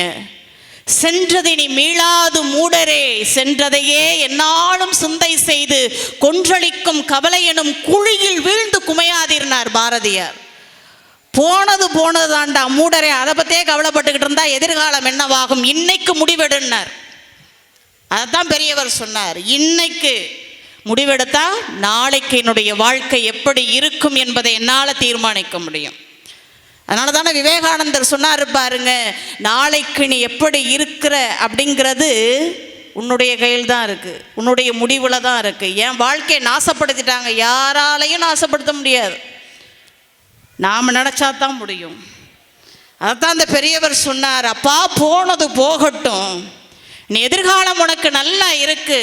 சென்றதை நீ மீளாது மூடரே, சென்றதையே என்னாலும் சிந்தை செய்து கொன்றளிக்கும் கவலை எனும் குழியில் வீழ்ந்து குமையாதிருந்தார் பாரதியார். போனது போனதுதான்டா மூடரே, அதை பற்றியே கவலைப்பட்டுக்கிட்டு இருந்தா எதிர்காலம் என்னவாகும்? இன்னைக்கு முடிவெடுனார். அதைத்தான் பெரியவர் சொன்னார். இன்னைக்கு முடிவெடுத்தா நாளைக்கு என்னுடைய வாழ்க்கை எப்படி இருக்கும் என்பதை என்னால் தீர்மானிக்க முடியும். அதனால தானே விவேகானந்தர் சொன்னார் பாருங்க, நாளைக்கு நீ எப்படி இருக்கிற அப்படிங்கிறது உன்னுடைய கையில் தான் இருக்குது, உன்னுடைய முடிவில் தான் இருக்குது. என் வாழ்க்கையை நாசப்படுத்திட்டாங்க, யாராலையும் நாசப்படுத்த முடியாது, நாம் நினச்சா தான் முடியும். அதைத்தான் அந்த பெரியவர் சொன்னார், அப்பா போனது போகட்டும், நீ எதிர்காலம் உனக்கு நல்லா இருக்கு.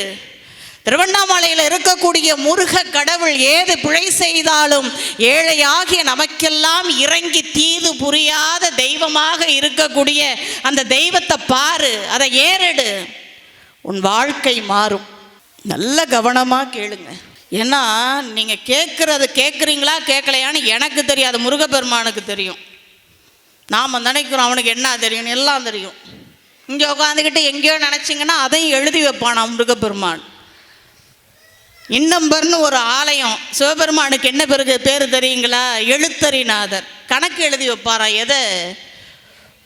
திருவண்ணாமலையில் இருக்கக்கூடிய முருக கடவுள் ஏது பிழை செய்தாலும் ஏழையாகிய நமக்கெல்லாம் இறங்கி தீது புரியாத தெய்வமாக இருக்கக்கூடிய அந்த தெய்வத்தை பாரு, அதை ஏறெடு, உன் வாழ்க்கை மாறும். நல்ல கவனமாக கேளுங்க. ஏன்னா நீங்கள் கேட்குறீங்களா கேட்கலையான்னு எனக்கு தெரியாது, முருகப்பெருமானுக்கு தெரியும். நாம் நினைக்கிறோம் அவனுக்கு என்ன தெரியும், எல்லாம் தெரியும். இங்கே உட்காந்துக்கிட்டு எங்கேயோ நினச்சிங்கன்னா அதையும் எழுதி வைப்பான் முருகப்பெருமான். இன்னம்பர்னு ஒரு ஆலயம், சிவபெருமானுக்கு என்ன பேர் தெரியுங்களா? எழுத்தறிநாதர். கணக்கு எழுதி வைப்பாராம். எதை?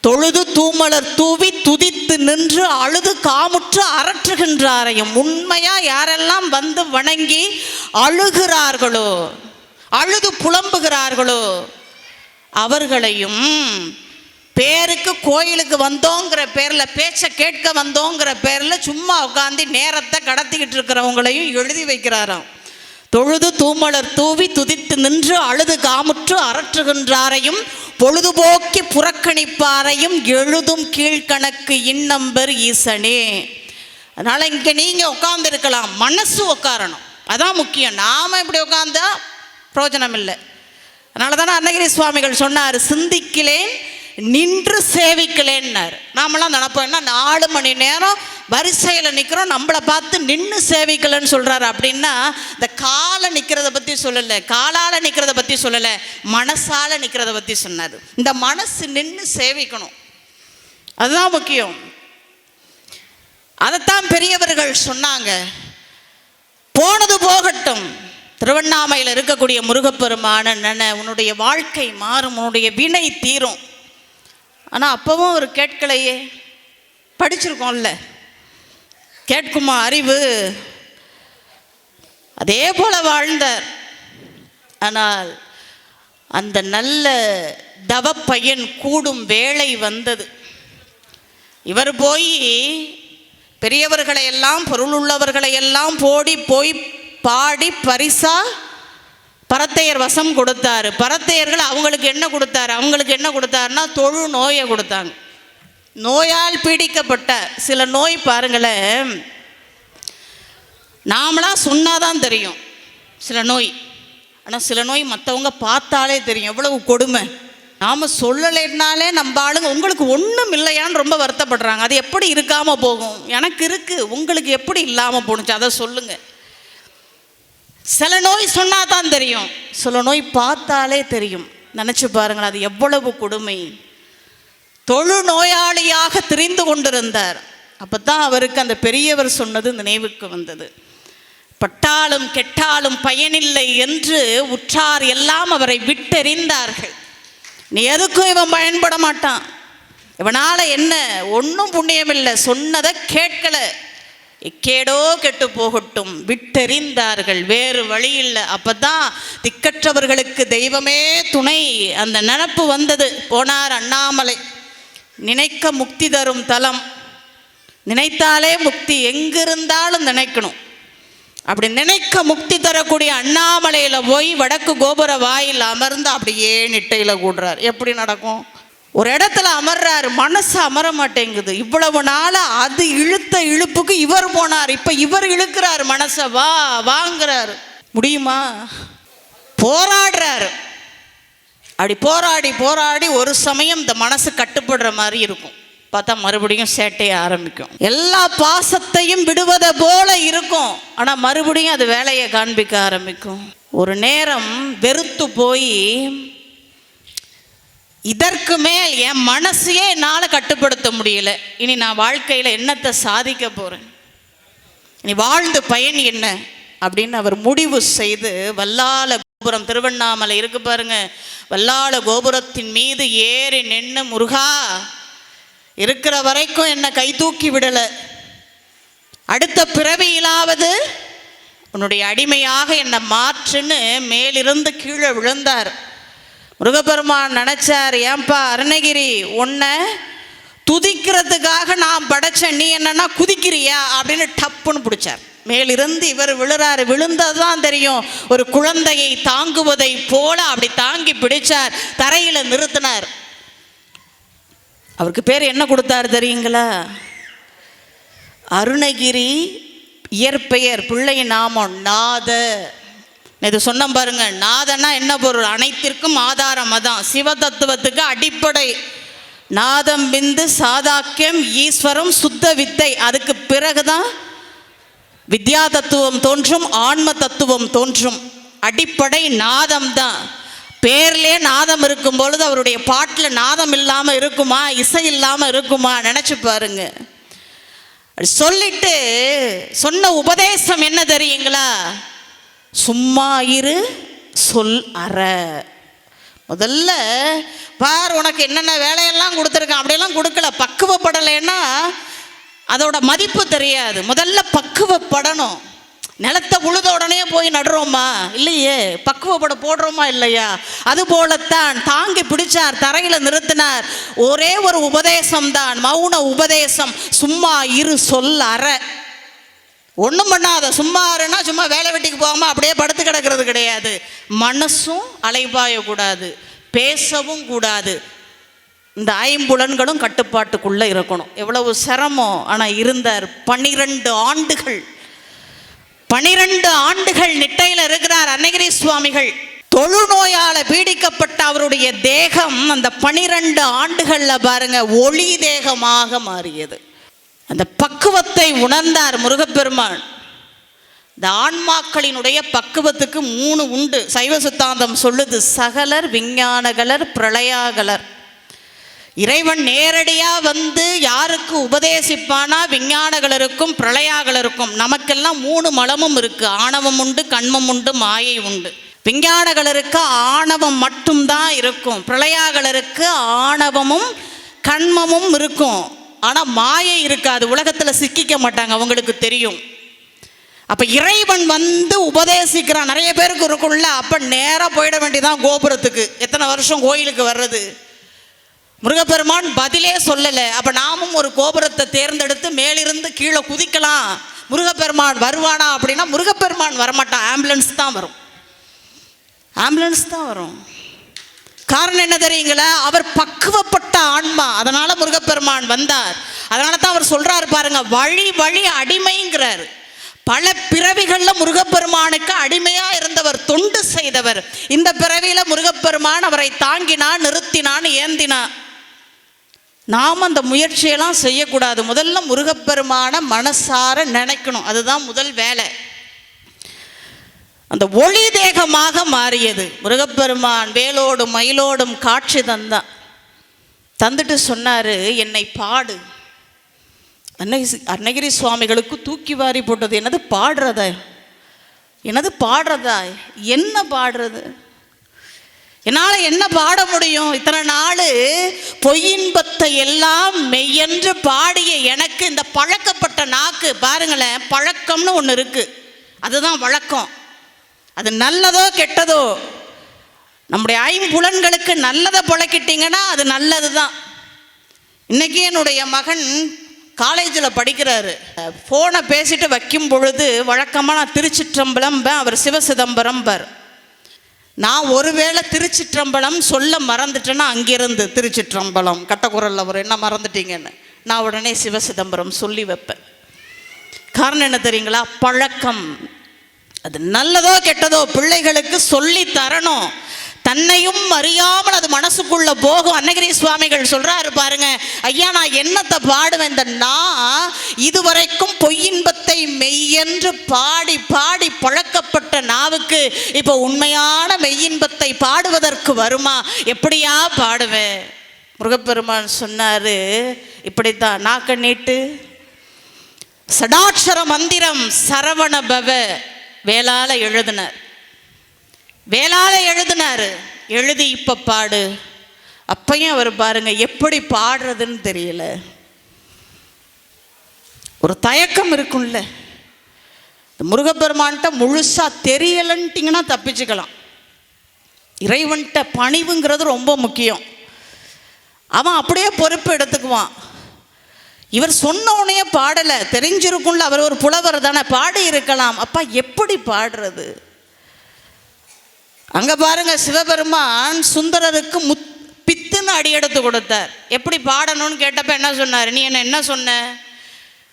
தொழுது தூமலர் தூவி துதித்து நின்று அழுது காமுற்று அரற்றுகின்றாரையும். உண்மையா யாரெல்லாம் வந்து வணங்கி அழுகிறார்களோ, அழுது புலம்புகிறார்களோ அவர்களையும், பேருக்கு கோயிலுக்கு வந்தோங்கிற பேரில், பேச்சை கேட்க வந்தோங்கிற பேரில் சும்மா உட்காந்து நேரத்தை கடத்திக்கிட்டு இருக்கிறவங்களையும் எழுதி வைக்கிறாராம். தொழுது தூமலர் தூவி துதித்து நின்று அழுது காமுற்று அரற்றுகின்றாரையும் பொழுதுபோக்கி புறக்கணிப்பாரையும் எழுதும் கீழ்கணக்கு இன்னம்பர் ஈசனே. அதனால் இங்கே நீங்கள் உட்காந்துருக்கலாம், மனசு உட்காரணும், அதான் முக்கியம். நாம் இப்படி உட்காந்தா பிரயோஜனம் இல்லை. அதனால தானே அருணகிரி சுவாமிகள் சொன்னார், சிந்திக்கலேன் நின்று சேவிக்கலேன்னார். நாமெல்லாம் நினைப்போம், என்ன 4 மணி நேரம் வரிசையில் நிற்கிறோம், நம்மளை பார்த்து நின்று சேவிக்கலன்னு சொல்கிறாரு. அப்படின்னா இந்த காலை நிற்கிறத பற்றி சொல்லலை, காலால் நிற்கிறத பற்றி சொல்லலை, மனசால் நிற்கிறத பற்றி சொன்னார். இந்த மனசு நின்று சேவிக்கணும், அதுதான் முக்கியம். அதைத்தான் பெரியவர்கள் சொன்னாங்க. போனது போகட்டும், திருவண்ணாமலையில் இருக்கக்கூடிய முருகப்பெருமான உன்னுடைய வாழ்க்கை மாறும், உன்னுடைய வினை தீரும். ஆனால் அப்பவும் அவர் கேட்கலையே. படிச்சிருக்கோம்ல, கேட்குமா அறிவு? அதே போல வாழ்ந்தார். ஆனால் அந்த நல்ல தவப்பயன் கூடும் வேளை வந்தது. இவர் போய் பெரியவர்களை எல்லாம், பொருள் உள்ளவர்களை எல்லாம் போய் பாடி பரிசா பரத்தையர் வசம் கொடுத்தாரு. பரத்தையர்கள் அவங்களுக்கு என்ன கொடுத்தாரு? அவங்களுக்கு என்ன கொடுத்தாருன்னா தொழு நோயை கொடுத்தாங்க. நோயால் பீடிக்கப்பட்ட சில நோய் பாருங்களேன், நாமளாக சொன்னாதான் தெரியும் சில நோய். ஆனால் சில நோய் மற்றவங்க பார்த்தாலே தெரியும் எவ்வளவு கொடுமை. நாம் சொல்லலைன்னாலே நம்ம ஆளுங்க உங்களுக்கு ஒன்றும் இல்லையான்னு ரொம்ப வருத்தப்படுறாங்க. அது எப்படி இருக்காமல் போகும்? எனக்கு இருக்குது, உங்களுக்கு எப்படி இல்லாமல் போணுச்சு அதை சொல்லுங்கள். சில நோய் சொன்னால் தான் தெரியும், சில நோய் பார்த்தாலே தெரியும். நினச்சி பாருங்கள், அது எவ்வளவு கொடுமை. தொழு நோயாளியாக திரிந்து கொண்டிருந்தார். அப்போ தான் அவருக்கு அந்த பெரியவர் சொன்னது நினைவுக்கு வந்தது. பட்டாலும் கெட்டாலும் பயனில்லை என்று உற்றார் எல்லாம் அவரை விட்டெறிந்தார்கள். நீ எதுக்கும் இவன் பயன்பட மாட்டான், இவனால் என்ன ஒன்றும் புண்ணியமில்லை, சொன்னதை கேட்கலை, எக்கேடோ கெட்டு போகட்டும், விட்டெறிந்தார்கள். வேறு வழி இல்லை. அப்போ தான் திக்கற்றவர்களுக்கு தெய்வமே துணை அந்த நினப்பு வந்தது. போனார் அண்ணாமலை. நினைக்க முக்தி தரும் தலம், நினைத்தாலே முக்தி, எங்கிருந்தாலும் நினைக்கணும். அப்படி நினைக்க முக்தி தரக்கூடிய அண்ணாமலையில் போய் வடக்கு கோபுர வாயில் அமர்ந்து அப்படியே நிட்டையில் கூடுறார். எப்படி நடக்கும்? ஒரு இடத்துல அமர்றாரு, மனசு அமர மாட்டேங்குது. இவ்வளவு நாள் அது இழுத்த இழுப்புக்கு இவர் போனார், இப்போ இவர் இழுக்கிறார் மனசை, வா வாங்கிறாரு. முடியுமா? போராடுறாரு. அப்படி போராடி ஒரு சமயம் இந்த மனசு கட்டுப்படுற மாதிரி இருக்கும். பார்த்தா மறுபடியும் சேட்டைய ஆரம்பிக்கும். எல்லா பாசத்தையும் விடுவதை போல இருக்கும், ஆனால் மறுபடியும் அது வேலையை காண்பிக்க ஆரம்பிக்கும். ஒரு நேரம் வெறுத்து போய், இதற்கு மேல் என் மனசையே என்னால் கட்டுப்படுத்த முடியல, இனி நான் வாழ்க்கையில் என்னத்தை சாதிக்க போகிறேன், இனி வாழ்ந்து பயன் என்ன அப்படின்னு அவர் முடிவு செய்து வல்லால கோபுரம், திருவண்ணாமலை இருக்கு பாருங்க, வல்லால கோபுரத்தின் மீது ஏறி நின்று, முருகா இருக்கிற வரைக்கும் என்னை கை தூக்கி விடலை, அடுத்த பிறவியிலாவது உன்னுடைய அடிமையாக என்னை மாற்றுன்னு மேலிருந்து கீழே விழுந்தார். முருகப்பெருமான் நினச்சார், ஏன்பா அருணகிரி, உன்னை துதிக்கிறதுக்காக நான் படைச்சேன், நீ என்னன்னா குதிக்கிறியா அப்படின்னு டப்புன்னு பிடிச்சார். மேலிருந்து இவர் விழுறாரு. விழுந்ததுதான் தெரியும், ஒரு குழந்தையை தாங்குவதை போல அப்படி தாங்கி பிடிச்சார், தரையில நிறுத்தினார். அவருக்கு பேர் என்ன கொடுத்தாரு தெரியுங்களா? அருணகிரி. இயற்பெயர், பிள்ளை நாமம் நாத. இது சொன்ன பாருங்க, நாதன்னா என்ன பொருள்? அனைத்திற்கும் ஆதாரம். அதான் சிவதத்துவத்துக்கு அடிப்படை. நாதம் பிந்து சாதாக்கியம் ஈஸ்வரம் சுத்த வித்தை. அதுக்கு பிறகுதான் வித்யா தத்துவம் தோன்றும், ஆன்ம தத்துவம் தோன்றும். அடிப்படை நாதம் தான். பேர்லேயே நாதம் இருக்கும் பொழுது அவருடைய பாட்டில் நாதம் இல்லாமல் இருக்குமா, இசை இல்லாமல் இருக்குமா? நினச்சி பாருங்க. சொல்லிட்டு சொன்ன உபதேசம் என்ன தெரியுங்களா? சும்மா இரு சொல் அற. முதல்ல பார், உனக்கு என்னென்ன வேலையெல்லாம் கொடுத்துருக்கான், அப்படியெல்லாம் கொடுக்கல. பக்குவப்படலைன்னா அதோட மதிப்பு தெரியாது. முதல்ல பக்குவப்படணும். நிலத்தை உழுத உடனே போய் நடுறோமா? இல்லையே. பக்குவப்பட போடுறோமா? இல்லையா? அதுபோலத்தான் தாங்கி பிடிச்சார், தரையில் நிறுத்தினார். ஒரே ஒரு உபதேசம் தான், மௌன உபதேசம். சும்மா இரு சொல் அற. ஒன்றும் பண்ணாத, சும்மா இருன்னா சும்மா வேலை வெட்டிக்கு போகாமல் அப்படியே படுத்து கிடக்கிறது கிடையாது. மனசும் அலைபாயக்கூடாது, பேசவும் கூடாது. இந்த ஐம்புலன்களும் கட்டுப்பாட்டுக்குள்ளே இருக்கணும். எவ்வளவு சிரமம், ஆனால் இருந்தார். 12 ஆண்டுகள் 12 ஆண்டுகள் நிட்டையில் இருக்கிறார் அருணகிரி சுவாமிகள். தொழுநோயால் பீடிக்கப்பட்ட அவருடைய தேகம் அந்த 12 ஆண்டுகளில் பாருங்க ஒளி தேகமாக மாறியது. அந்த பக்குவத்தை உணர்ந்தார் முருகப்பெருமான். இந்த ஆன்மாக்களினுடைய பக்குவத்துக்கு 3 உண்டு. சைவ சித்தாந்தம் சொல்லுது, சகலர், விஞ்ஞானகலர், பிரளயாகலர். இறைவன் நேரடியாக வந்து யாருக்கு உபதேசிப்பானா? விஞ்ஞானகலருக்கும் பிரளயாகலருக்கும். நமக்கெல்லாம் 3 மலமும் இருக்கு. ஆணவம் உண்டு, கண்மம் உண்டு, மாயை உண்டு. விஞ்ஞானகலருக்கு ஆணவம் மட்டும்தான் இருக்கும். பிரளயாகலருக்கு ஆணவமும் கண்மமும் இருக்கும், ஆனால் மாயை இருக்காது. உலகத்தில் சிக்கிக்க மாட்டாங்க, அவங்களுக்கு தெரியும். அப்போ இறைவன் வந்து உபதேசிக்கிறான். நிறைய பேருக்கு இருக்குள்ள. அப்போ நேராக போயிட வேண்டியதான் கோபுரத்துக்கு. எத்தனை வருஷம் கோயிலுக்கு வர்றது? முருகப்பெருமான் பதிலே சொல்லலை. அப்போ நாமும் ஒரு கோபுரத்தை தேர்ந்தெடுத்து மேலிருந்து கீழே குதிக்கலாம். முருகப்பெருமான் வருவானா அப்படின்னா முருகப்பெருமான் வரமாட்டான், ஆம்புலன்ஸ் தான் வரும். ஆம்புலன்ஸ் தான் வரும். காரணம் என்ன தெரியுங்களா? அவர் பக்குவப்பட்ட ஆன்மா. அதனால முருகப்பெருமான் வந்தார். அதனால தான் அவர் சொல்றாரு பாருங்க, வழி வழி அடிமைங்கிறார். பல பிறவிகளில் முருகப்பெருமானுக்கு அடிமையா இருந்தவர், தொண்டு செய்தவர். இந்த பிறவியில முருகப்பெருமான் அவரை தாங்கினான், நிறுத்தினான், ஏந்தினான். நாம் அந்த முயற்சியெல்லாம் செய்யக்கூடாது. முதல்ல முருகப்பெருமான மனசார நினைக்கணும். அதுதான் முதல் வேலை. அந்த ஒளி தேகமாக மாறியது. முருகப்பெருமான் வேலோடும் மயிலோடும் காட்சி தந்துட்டு சொன்னாரு, என்னை பாடு. அருணகிரி சுவாமிகளுக்கு தூக்கி வாரி போட்டது. என்னது பாடுறதா? என்னது பாடுறதா? என்ன பாடுறது? என்னால் என்ன பாட முடியும்? இத்தனை நாள் பொய்யின்பத்தை எல்லாம் மெய்யென்று பாடிய எனக்கு இந்த பழக்கப்பட்ட நாக்கு பாருங்களேன். பழக்கம்னு ஒன்று இருக்கு, அதுதான் வழக்கம். அது நல்லதோ கெட்டதோ, நம்முடைய ஐம்புலன்களுக்கு நல்லதை பழக்கிட்டீங்கன்னா அது நல்லது தான். இன்னைக்கு என்னுடைய மகன் காலேஜில் படிக்கிறாரு. ஃபோனை பேசிட்டு வைக்கும் பொழுது வழக்கமாக நான் திருச்சிற்றம்பலம், அவர் சிவசிதம்பரம் பர். நான் ஒருவேளை திருச்சிற்றம்பலம் சொல்ல மறந்துட்டேன்னா அங்கிருந்து திருச்சிற்றம்பலம் கட்டக்குரல் அவர் என்ன மறந்துட்டீங்கன்னு நான் உடனே சிவசிதம்பரம் சொல்லி வைப்பேன். காரணம் என்ன தெரியுங்களா? பழக்கம். அது நல்லதோ கெட்டதோ பிள்ளைகளுக்கு சொல்லி தரணும். தன்னையும் அறியாமல் அது மனசுக்குள்ள போகும். அருணகிரி சுவாமிகள் சொல்றாரு பாருங்க, ஐயா நான் என்னத்தை பாடுவேன்? இந்த நான் இதுவரைக்கும் பொய்யின்பத்தை மெய்யென்று பாடி பாடி பழக்கப்பட்ட நாவுக்கு இப்போ உண்மையான மெய்யின்பத்தை பாடுவதற்கு வருமா? எப்படியா பாடுவேன்? முருகப்பெருமான் சொன்னாரு, இப்படித்தான். நாக்க நீட்டு. சடாட்சர மந்திரம் சரவண பவ வேளால எழுதினார். எழுதி இப்ப பாடு. அப்பையும் அவர் பாருங்க எப்படி பாடுறதுன்னு தெரியல. ஒரு தயக்கம் இருக்கும்ல. முருகப்பெருமான்கிட்ட முழுசா தெரியலன்ட்டிங்கன்னா தப்பிச்சுக்கலாம். இறைவன்கிட்ட பணிவுங்கிறது ரொம்ப முக்கியம். அவன் அப்படியே பொறுப்பு எடுத்துக்குவான். இவர் சொன்னோடனே பாடலை, தெரிஞ்சிருக்கும்ல, அவர் ஒரு புலவர் தானே, பாடி இருக்கலாம். அப்பா எப்படி பாடுறது? அங்கே பாருங்க, சிவபெருமான் சுந்தரருக்கு பித்துன்னு அடி எடுத்து கொடுத்தார். எப்படி பாடணும்னு கேட்டப்ப என்ன சொன்னார்? நீ என்ன சொன்ன?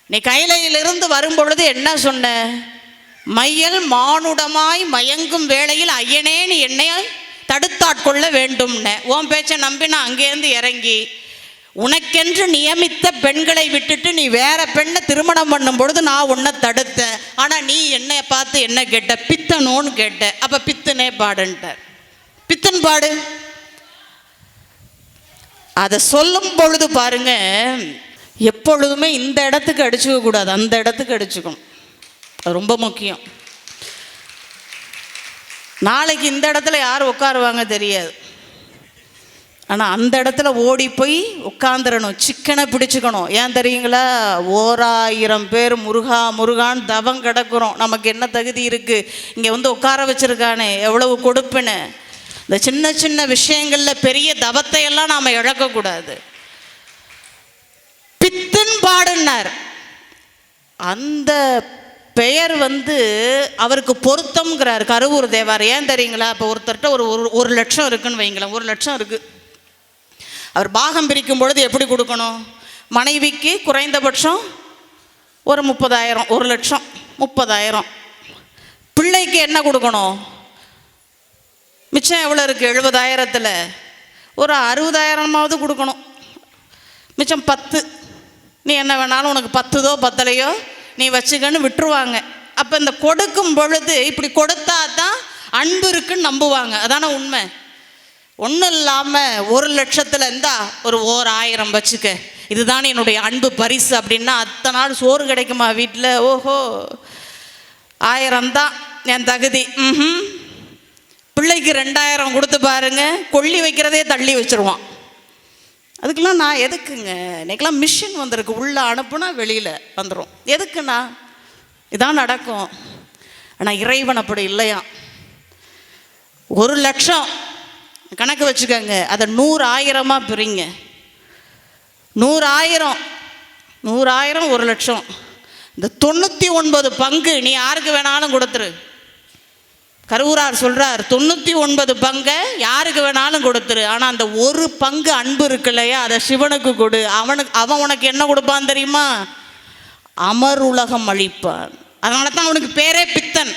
நீ கைலையிலிருந்து வரும்பொழுது என்ன சொன்ன? மையல் மானுடமாய் மயங்கும் வேளையில் ஐயனே நீ என்னை தடுத்தாட்கொள்ள வேண்டும்னு. உன் பேச்சை நம்பினா அங்கேருந்து இறங்கி உனக்கென்று நியமித்த பெண்களை விட்டுட்டு நீ வேற பெண்ணை திருமணம் பண்ணும் பொழுது நான் உன்னை தடுத்தேன். ஆனால் நீ என்னை பார்த்து என்ன கேட்ட? பித்தனோன்னு கேட்ட. அப்போ பித்தனே பாடுன்ட்டார். பித்தன் பாடு. அதை சொல்லும் பொழுது பாருங்க, எப்பொழுதுமே இந்த இடத்துக்கு அடிச்சுக்க கூடாது, அந்த இடத்துக்கு அடிச்சுக்கணும். அது ரொம்ப முக்கியம். நாளைக்கு இந்த இடத்துல யார் உட்காருவாங்க தெரியாது, ஆனால் அந்த இடத்துல ஓடி போய் உட்காந்துடணும், சிக்கனை பிடிச்சிக்கணும். ஏன் தெரியுங்களா? 1000 பேர் முருகா முருகான்னு தவம் கிடக்கிறோம். நமக்கு என்ன தகுதி இருக்குது? இங்கே வந்து உட்கார வச்சுருக்கானே, எவ்வளவு கொடுப்புன்னு. இந்த சின்ன சின்ன விஷயங்களில் பெரிய தவத்தை எல்லாம் நாம் இழக்கக்கூடாது. பித்தன் பாடுனார். அந்த பெயர் வந்து அவருக்கு பொருத்தம்ங்கிறார் கருவூர் தேவார். ஏன் தெரியுங்களா? இப்போ ஒருத்தர்கிட்ட ஒரு லட்சம் இருக்குன்னு வைங்களேன், 1 லட்சம் இருக்குது. அவர் பாகம் பிரிக்கும் பொழுது எப்படி கொடுக்கணும்? மனைவிக்கு குறைந்தபட்சம் ஒரு 30,000, 1 லட்சம் 30,000. பிள்ளைக்கு என்ன கொடுக்கணும்? மிச்சம் எவ்வளோ இருக்குது? 70,000த்தில் ஒரு 60,000மாவது கொடுக்கணும். மிச்சம் 10. நீ என்ன வேணாலும் உனக்கு 10 பத்தலையோ நீ வச்சுக்கன்னு விட்டுருவாங்க. அப்போ இந்த கொடுக்கும் பொழுது இப்படி கொடுத்தா தான் அன்பு இருக்குன்னு நம்புவாங்க. அதான உண்மை. ஒன்றும் இல்லாமல் 1 லட்சத்தில் இருந்தா ஒரு 1000 வச்சுக்க, இதுதான் என்னுடைய அன்பு பரிசு அப்படின்னா அத்தனை நாள் சோறு கிடைக்குமா வீட்டில்? ஓஹோ, 1000 தான் என் தகுதி. பிள்ளைக்கு 2000 கொடுத்து பாருங்க, கொள்ளி வைக்கிறதே தள்ளி வச்சுருவான். அதுக்கெல்லாம் நான் எதுக்குங்க? இன்னைக்கெல்லாம் மிஷின் வந்திருக்கு, உள்ளே அனுப்புனா வெளியில் வந்துடும். எதுக்குண்ணா? இதான் நடக்கும். ஆனால் இறைவன் அப்படி இல்லையா. 1 லட்சம் கணக்கு வச்சுக்கோங்க, அதை 100,000 பிரிங்க. 100,000 1 லட்சம். இந்த 99 பங்கு நீ யாருக்கு வேணாலும் கொடுத்துரு. கருவூரார் சொல்றார், 99 பங்கை யாருக்கு வேணாலும் கொடுத்துரு. ஆனால் அந்த 1 பங்கு அன்பு இருக்கு இல்லையா, அதை சிவனுக்கு கொடு. அவன் உனக்கு என்ன கொடுப்பான் தெரியுமா? அமர் உலகம் அளிப்பான். அதனால தான் அவனுக்கு பேரே பித்தன்.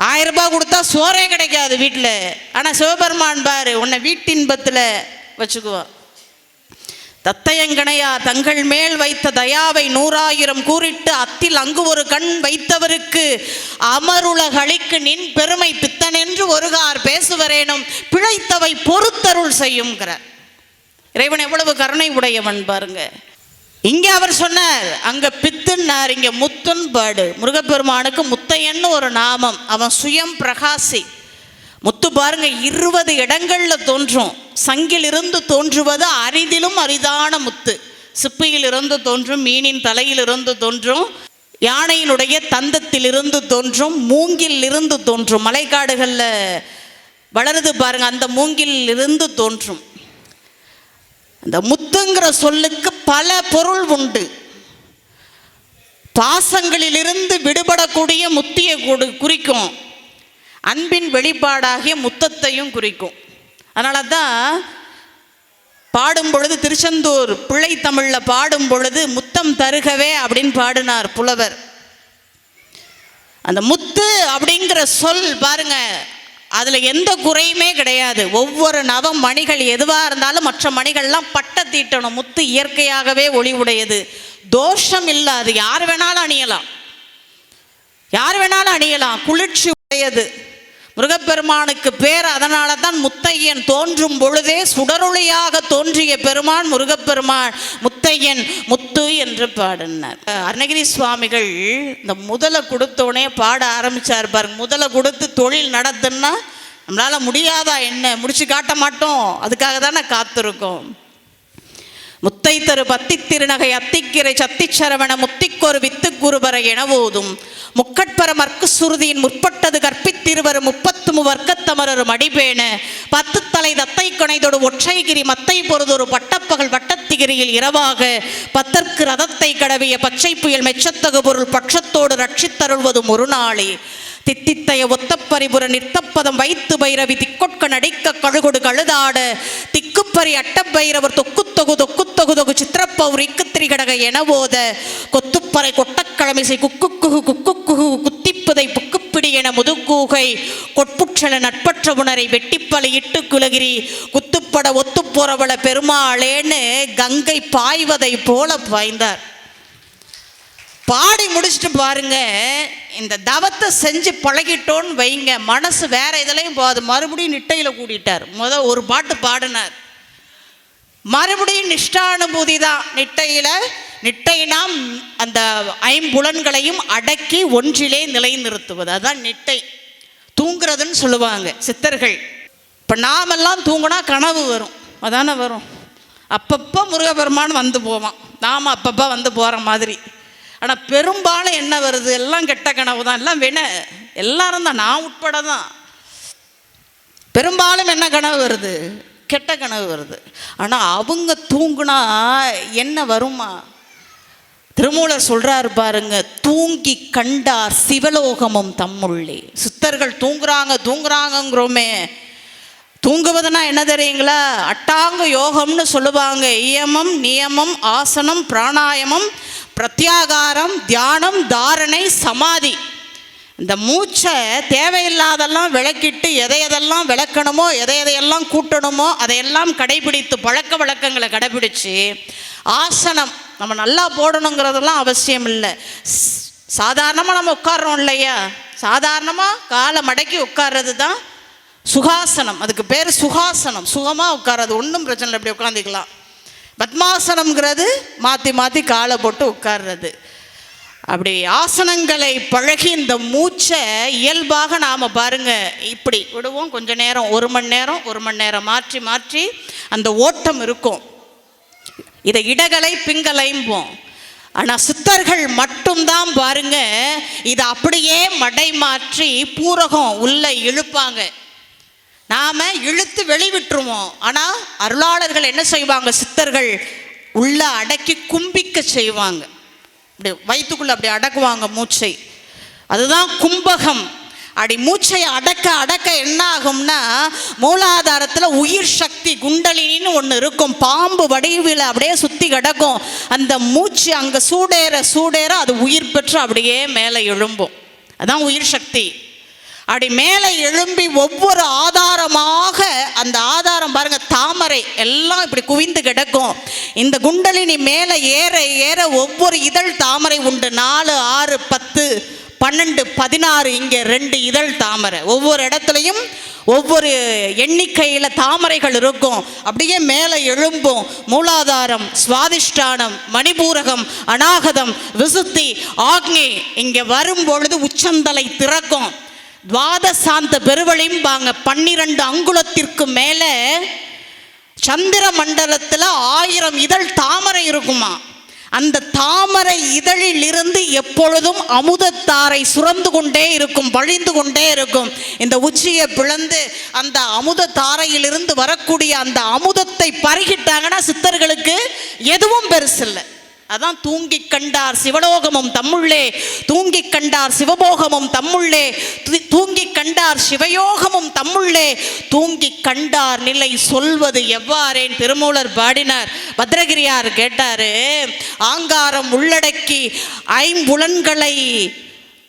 1000 ரூபாய் கொடுத்தா சோறே கிடைக்காது வீட்டில். ஆனால் சிவபெருமான் பாரு, உன்னை வீட்டின்பத்தில் வச்சுக்குவான். தத்தையங்கனையா தங்கள் மேல் வைத்த தயாவை 100,000 கூறிட்டு அத்தில் அங்கு ஒரு கண் வைத்தவருக்கு அமருலகளிக்கு நின் பெருமை பித்தன் என்று ஒருகார் பேசுவரேனும் பிழைத்தவை பொறுத்தருள் செய்யுங்கிறார். இறைவன் எவ்வளவு கருணை உடையவன் பாருங்க. இங்கே அவர் சொன்னார், அங்கே பித்துன்னார், இங்கே முத்துன் பாடு. முருகப்பெருமானுக்கு முத்தையன்னு ஒரு நாமம். அவன் சுயம் பிரகாசி. முத்து பாருங்க 20 இடங்களில் தோன்றும். சங்கிலிருந்து தோன்றுவது அரிதிலும் அரிதான முத்து. சிப்பியிலிருந்து தோன்றும், மீனின் தலையிலிருந்து தோன்றும், யானையினுடைய தந்தத்திலிருந்து தோன்றும், மூங்கில் இருந்து தோன்றும். மலைக்காடுகளில் வளருது பாருங்க, அந்த மூங்கில் இருந்து தோன்றும். அந்த முத்துங்கிற சொல்லுக்கு பல பொருள் உண்டு. பாசங்களிலிருந்து விடுபடக்கூடிய முத்தியை குறிக்கும். அன்பின் வெளிப்பாடாகிய முத்தத்தையும் குறிக்கும். அதனால தான் பாடும் பொழுது திருச்செந்தூர் பிள்ளை தமிழில் பாடும் பொழுது முத்தம் தருகவே அப்படின்னு பாடினார் புலவர். அந்த முத்து அப்படிங்கிற சொல் பாருங்க, அதில் எந்த குறையுமே கிடையாது. ஒவ்வொரு நவ மணிகள் எதுவாக இருந்தாலும் மற்ற மணிகள்லாம் பட்ட தீட்டணும். முத்து இயற்கையாகவே ஒளி உடையது, தோஷம் இல்லாது. யார் வேணாலும் அணியலாம், யார் வேணாலும் அணியலாம். குளிர்ச்சி உடையது. முருகப்பெருமானுக்கு பேர் அதனால தான் முத்தையன். தோன்றும் பொழுதே சுடரொளியாக தோன்றிய பெருமான் முருகப்பெருமான். முத்தையன் முத்து என்று பாடினார். அருணகிரி சுவாமிகள் இந்த முதலை கொடுத்தோடனே பாட ஆரம்பித்தார் பாருங்க. முதலை கொடுத்து தொழில் நடத்துன்னா நம்மளால் முடியாதா என்ன? முடிச்சு காட்ட மாட்டோம், அதுக்காக தானே காத்திருக்கோம். முத்தை தரு பத்தி திருநகை அத்திக்கிரை சத்திச்சரவண முத்திக்கொரு வித்து குருபர என ஓதும் முக்கட்பரமற்கு சுருதியின் முற்பட்டது கற்பித்திருவரும் 30 முப்பத்து வர்க்கத்தமரரும் அடிபேன 10 தலை தத்தை கணைதொடு ஒற்றைகிரி மத்தை பொறுதொரு பட்டப்பகல் வட்டத்திகிரியில் இரவாக 10 ரதத்தை கடவிய பச்சை புயல் மெச்சத்தகு பொருள் பட்சத்தோடு ரட்சித்தருள்வதும் ஒரு நாளே தித்தித்தைய ஒத்தப்பரிபுர நித்தப்பதம் வைத்து பைரவி திக்கொட்க நடிக்க கழுகொடு கழுதாட திக்குப்பரி அட்டப்பைரவர் தொக்குத்தொகு தொக்குத்தொகு தொகு சித்திரப்பௌர் இக்குத்திரிகடக எனவோத கொத்துப்பறை கொட்டக்கிழமிசை குக்குக்குகு குக்குக்குகு குத்திப்புதை புக்குப்பிடி என முதுக்கூகை கொட்புற்றல நட்பற்ற உணரை வெட்டிப்பலை இட்டு குலகிரி குத்துப்பட ஒத்துப்போறவள பெருமாளேன்னு கங்கை பாய்வதை போல பாய்ந்தார். பாடி முடிச்சுட்டு பாருங்க, இந்த தவத்தை செஞ்சு பழகிட்டோன்னு வைங்க, மனசு வேற இதுலையும் போகாது. மறுபடியும் நிட்டையில் கூட்டிட்டார். ஒரு பாட்டு பாடினார், மறுபடியும் நிஷ்டானுபூதி தான். நிட்டைனா அந்த ஐம்புலன்களையும் அடக்கி ஒன்றிலே நிலை நிறுத்துவது, அதான் நிட்டை. தூங்குறதுன்னு சொல்லுவாங்க சித்தர்கள். இப்போ நாமெல்லாம் தூங்கினா கனவு வரும், அதானே வரும். அப்பப்போ முருகபெருமான் வந்து போவான், நாம் அப்பப்போ வந்து போகிற மாதிரி. ஆனால் பெரும்பாலும் என்ன வருது, எல்லாம் கெட்ட கனவு தான், எல்லாம் எல்லாரும் தான், நான் உட்பட தான். பெரும்பாலும் என்ன கனவு வருது, கெட்ட கனவு வருது. ஆனால் அவங்க தூங்குனா என்ன வருமா? திருமூலர் சொல்றாரு பாருங்க, தூங்கி கண்டார் சிவலோகமும் தம்முள்ளே. சித்தர்கள் தூங்குறாங்கிறோமே, தூங்குவதுனா என்ன தெரியுங்களா? அட்டாங்க யோகம்னு சொல்லுவாங்க. இயமம் நியமம் ஆசனம் பிராணாயாமம் பிரத்யாகாரம் தியானம் தாரணை சமாதி. இந்த மூச்சை தேவையில்லாதெல்லாம் விளக்கிட்டு எதையெல்லாம் விளக்கணுமோ எதையெல்லாம் கூட்டணுமோ அதையெல்லாம் கடைபிடித்து பழக்க வழக்கங்களை கடைபிடிச்சு ஆசனம் நம்ம நல்லா போடணுங்கிறதெல்லாம் அவசியம் இல்லை. சாதாரணமாக நம்ம உட்கார்றோம் இல்லையா, சாதாரணமாக காலை மடக்கி உட்கார்றது தான் சுகாசனம். அதுக்கு பேர் சுகாசனம். சுகமாக உட்கார்றது, ஒன்றும் பிரச்சனை இல்லை, அப்படி உட்காந்துக்கலாம். பத்மாசனம்ங்கிறது மாற்றி மாற்றி காலை போட்டு உட்கார்றது. அப்படி ஆசனங்களை பழகி இந்த மூச்சை இயல்பாக நாம் பாருங்க இப்படி விடுவோம். கொஞ்ச நேரம், 1 மணி நேரம் மாற்றி மாற்றி அந்த ஓட்டம் இருக்கும். இதை இடகலை பிங்கலைம்போம். ஆனால் சித்தர்கள் மட்டும்தான் பாருங்க இதை அப்படியே மடை மாற்றி பூரகம் உள்ள இழுப்பாங்க. நாம் இழுத்து வெளிவிட்டுருவோம். ஆனால் அருளாளர்கள் என்ன செய்வாங்க, சித்தர்கள் உள்ள அடக்கி கும்பிக்க செய்வாங்க. அப்படி வயிற்றுக்குள்ளே அப்படி அடக்குவாங்க மூச்சை, அதுதான் கும்பகம். அப்படி மூச்சை அடக்க அடக்க என்ன ஆகும்னா, மூலாதாரத்தில் உயிர் சக்தி குண்டலினின்னு ஒன்று இருக்கும், பாம்பு வடிவில் அப்படியே சுற்றி கிடக்கும். அந்த மூச்சு அங்கே சூடேற அது உயிர் பெற்று அப்படியே மேலே எழும்பும். அதான் உயிர் சக்தி. அப்படி மேலே எழும்பி ஒவ்வொரு ஆதாரமாக, அந்த ஆதாரம் பாருங்க தாமரை எல்லாம் இப்படி குவிந்து கிடக்கும். இந்த குண்டலினி மேலே ஏற ஏற ஒவ்வொரு இதழ் தாமரை உண்டு. 4, 6, 10, 12, 16, இங்கே 2 இதழ் தாமரை. ஒவ்வொரு இடத்துலையும் ஒவ்வொரு எண்ணிக்கையில் தாமரைகள் இருக்கும். அப்படியே மேலே எழும்பும். மூலாதாரம், சுவாதிஷ்டானம், மணிபூரகம், அநாகதம், விசுத்தி, ஆக்னி. இங்கே வரும் பொழுது உச்சந்தலை திறக்கும். துவாதசாந்த பெருவழிம்பாங்க. 12 அங்குலத்திற்கு மேலே சந்திர மண்டலத்தில் 1000 இதழ் தாமரை இருக்குமா. அந்த தாமரை இதழில் இருந்து எப்பொழுதும் அமுதத்தாரை சுரந்து கொண்டே இருக்கும், வழிந்து கொண்டே இருக்கும். இந்த உச்சியை பிளந்து அந்த அமுத தாரையிலிருந்து வரக்கூடிய அந்த அமுதத்தை பருகிட்டாங்கன்னா சித்தர்களுக்கு எதுவும் பெருசில்லை. அதான் தூங்கி கண்டார் சிவலோகமும் தம்முள்ளே, தூங்கி கண்டார் சிவபோகமும் தம்முள்ளே, தூங்கி கண்டார் சிவயோகமும் தம்முள்ளே, தூங்கி கண்டார் நிலை சொல்வது எவ்வாறேன் திருமூலர் பாடினார். பத்ரகிரியார் கேட்டாரு, ஆங்காரம் உள்ளடக்கி ஐம்புலன்களை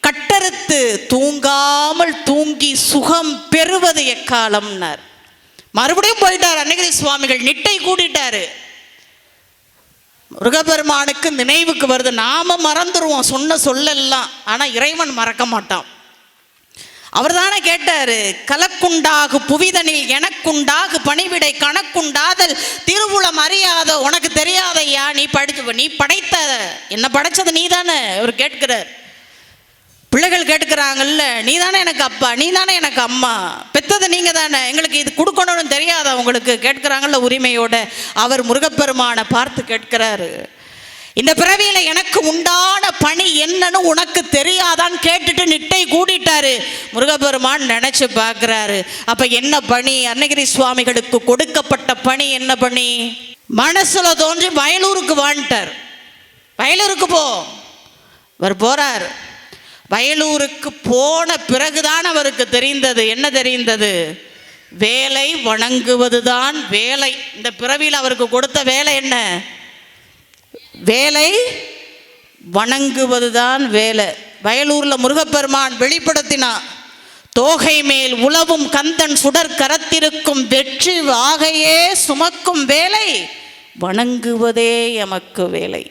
கட்டறுத்து தூங்காமல் தூங்கி சுகம் பெறுவது எக்காலம்னார். மறுபடியும் போயிட்டார் அன்னகிரி சுவாமிகள், நிட்டை கூட்டிட்டாரு. முருகப்பெருமானுக்கு நினைவுக்கு வருது. நாம மறந்துடுவோம் சொன்ன சொல்லெல்லாம், ஆனால் இறைவன் மறக்க மாட்டான். அவர் தானே கேட்டாரு, கலக்குண்டாகு புவிதனில் எனக்குண்டாகு பணிவிடை கணக்குண்டாதல் திருவுளம் அறியாத உனக்கு தெரியாதையா, நீ படைத்த என்ன படைச்சது நீ தானே. அவர் கேட்கிறார். பிள்ளைகள் கேட்கிறாங்கல்ல, நீ தானே எனக்கு அப்பா, நீ தானே எனக்கு அம்மா, பெத்தது நீங்கள் தானே, எங்களுக்கு இது கொடுக்கணும்னு தெரியாத உங்களுக்கு கேட்குறாங்கல்ல உரிமையோட. அவர் முருகப்பெருமானை பார்த்து கேட்கிறாரு, இந்த பிறவியில எனக்கு உண்டான பணி என்னன்னு உனக்கு தெரியாதான்னு கேட்டுட்டு நிட்டை கூடிட்டாரு. முருகப்பெருமான் நினைச்சு பார்க்கிறாரு. அப்ப என்ன பணி? அருணகிரி சுவாமிகளுக்கு கொடுக்கப்பட்ட பணி என்ன பணி? மனசுல தோன்றி வயலூருக்கு வாழ்ந்தார். வயலூருக்கு போ. அவர் போறார். வயலூருக்கு போன பிறகுதான் அவருக்கு தெரிந்தது. என்ன தெரிந்தது? வேலை வணங்குவதுதான் வேலை. இந்த பிறவியில் அவருக்கு கொடுத்த வேலை என்ன? வேலை வணங்குவதுதான் வேலை. வயலூரில் முருகப்பெருமான் வெளிப்படுத்தினான். தோகை மேல் உலவும் கந்தன் சுடர் கரத்திருக்கும் வெற்றி வாகையே சுமக்கும் வேலை வணங்குவதே எமக்கு வேலை.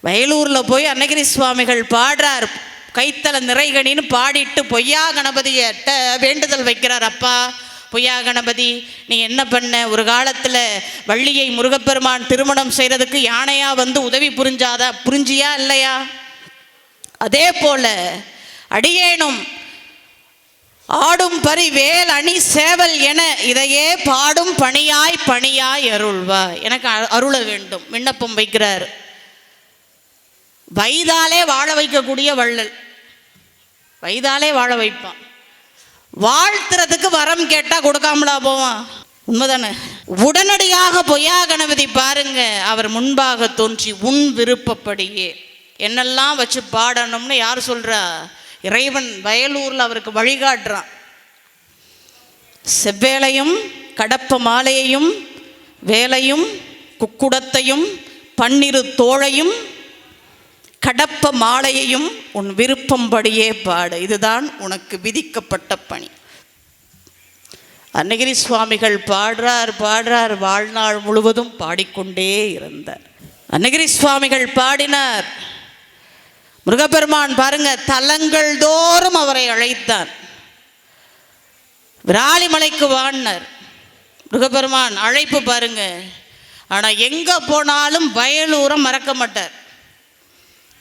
வயலூரில் போய் அருணகிரி சுவாமிகள் பாடுறார். கைத்தல நிறைகணின்னு பாடிட்டு பொய்யா கணபதியிட்ட வேண்டுதல் வைக்கிறார். அப்பா பொய்யா கணபதி, நீ என்ன பண்ண? ஒரு காலத்தில் வள்ளியை முருகப்பெருமான் திருமணம் செய்கிறதுக்கு யானையா வந்து உதவி புரிஞ்சியா இல்லையா? அதே போல அடியேனும் ஆடும் பரி வேல் அணி சேவல் என இதையே பாடும் பணியாய் அருள்வா, எனக்கு அருள வேண்டும் விண்ணப்பம் வைக்கிறார். வயதாலே வாழ வைக்கக்கூடிய வள்ளல், வயதாலே வாழ வைப்பான். வாழ்த்துறதுக்கு வரம் கேட்டா கொடுக்காமலா போவான்? உண்மைதானே? உடனடியாக பொய்யா கணபதி பாருங்க, அவர் முன்பாக தோன்றி உன் விருப்பப்படியே என்னெல்லாம் வச்சு பாடணும்னு யார் சொல்றா? இறைவன் வயலூர்ல அவருக்கு வழிகாட்டுறான். செவ்வேளையும் கடப்ப மாலையையும் வேலையும் குக்குடத்தையும் பன்னிரு தோளையும் கடப்ப மாலையையும் உன் விருப்பம்படியே பாடு, இதுதான் உனக்கு விதிக்கப்பட்ட பணி. அருணகிரி சுவாமிகள் பாடுறார். வாழ்நாள் முழுவதும் பாடிக்கொண்டே இருந்தார். அருணகிரி சுவாமிகள் பாடினார். முருகப்பெருமான் பாருங்க, தலங்கள் தோறும் அவரை அழைத்தார். விராலிமலைக்கு வாழ்ந்தார் முருகப்பெருமான், அழைப்பு பாருங்க. ஆனா எங்க போனாலும் வயலூரை மறக்க மாட்டார்.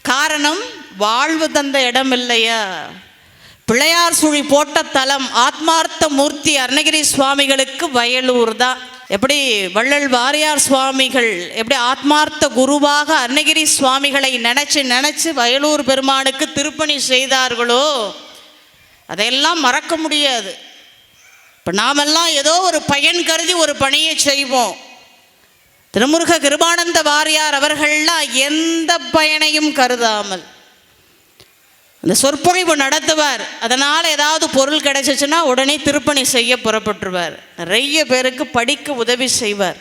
காரணம், வாழ்வு தந்த இடம் இல்லையா? பிள்ளையார் சுழி போட்ட தலம் ஆத்மார்த்த மூர்த்தி அருணகிரி சுவாமிகளுக்கு வயலூர் தான். எப்படி வள்ளல் வாரியார் சுவாமிகள் எப்படி ஆத்மார்த்த குருவாக அருணகிரி சுவாமிகளை நினைச்சு வயலூர் பெருமானுக்கு திருப்பணி செய்தார்களோ அதையெல்லாம் மறக்க முடியாது. இப்போ நாமெல்லாம் ஏதோ ஒரு பயன் கருதி ஒரு பணியை செய்வோம். திருமுருக கிருபானந்த வாரியார் அவர்கள்லாம் எந்த பயனையும் கருதாமல் அந்த சொற்பொழிவு நடத்துவார். அதனால் ஏதாவது பொருள் கிடைச்சிச்சுன்னா உடனே திருப்பணி செய்ய புறப்பட்டுருவார். நிறைய பேருக்கு படிக்க உதவி செய்வார்.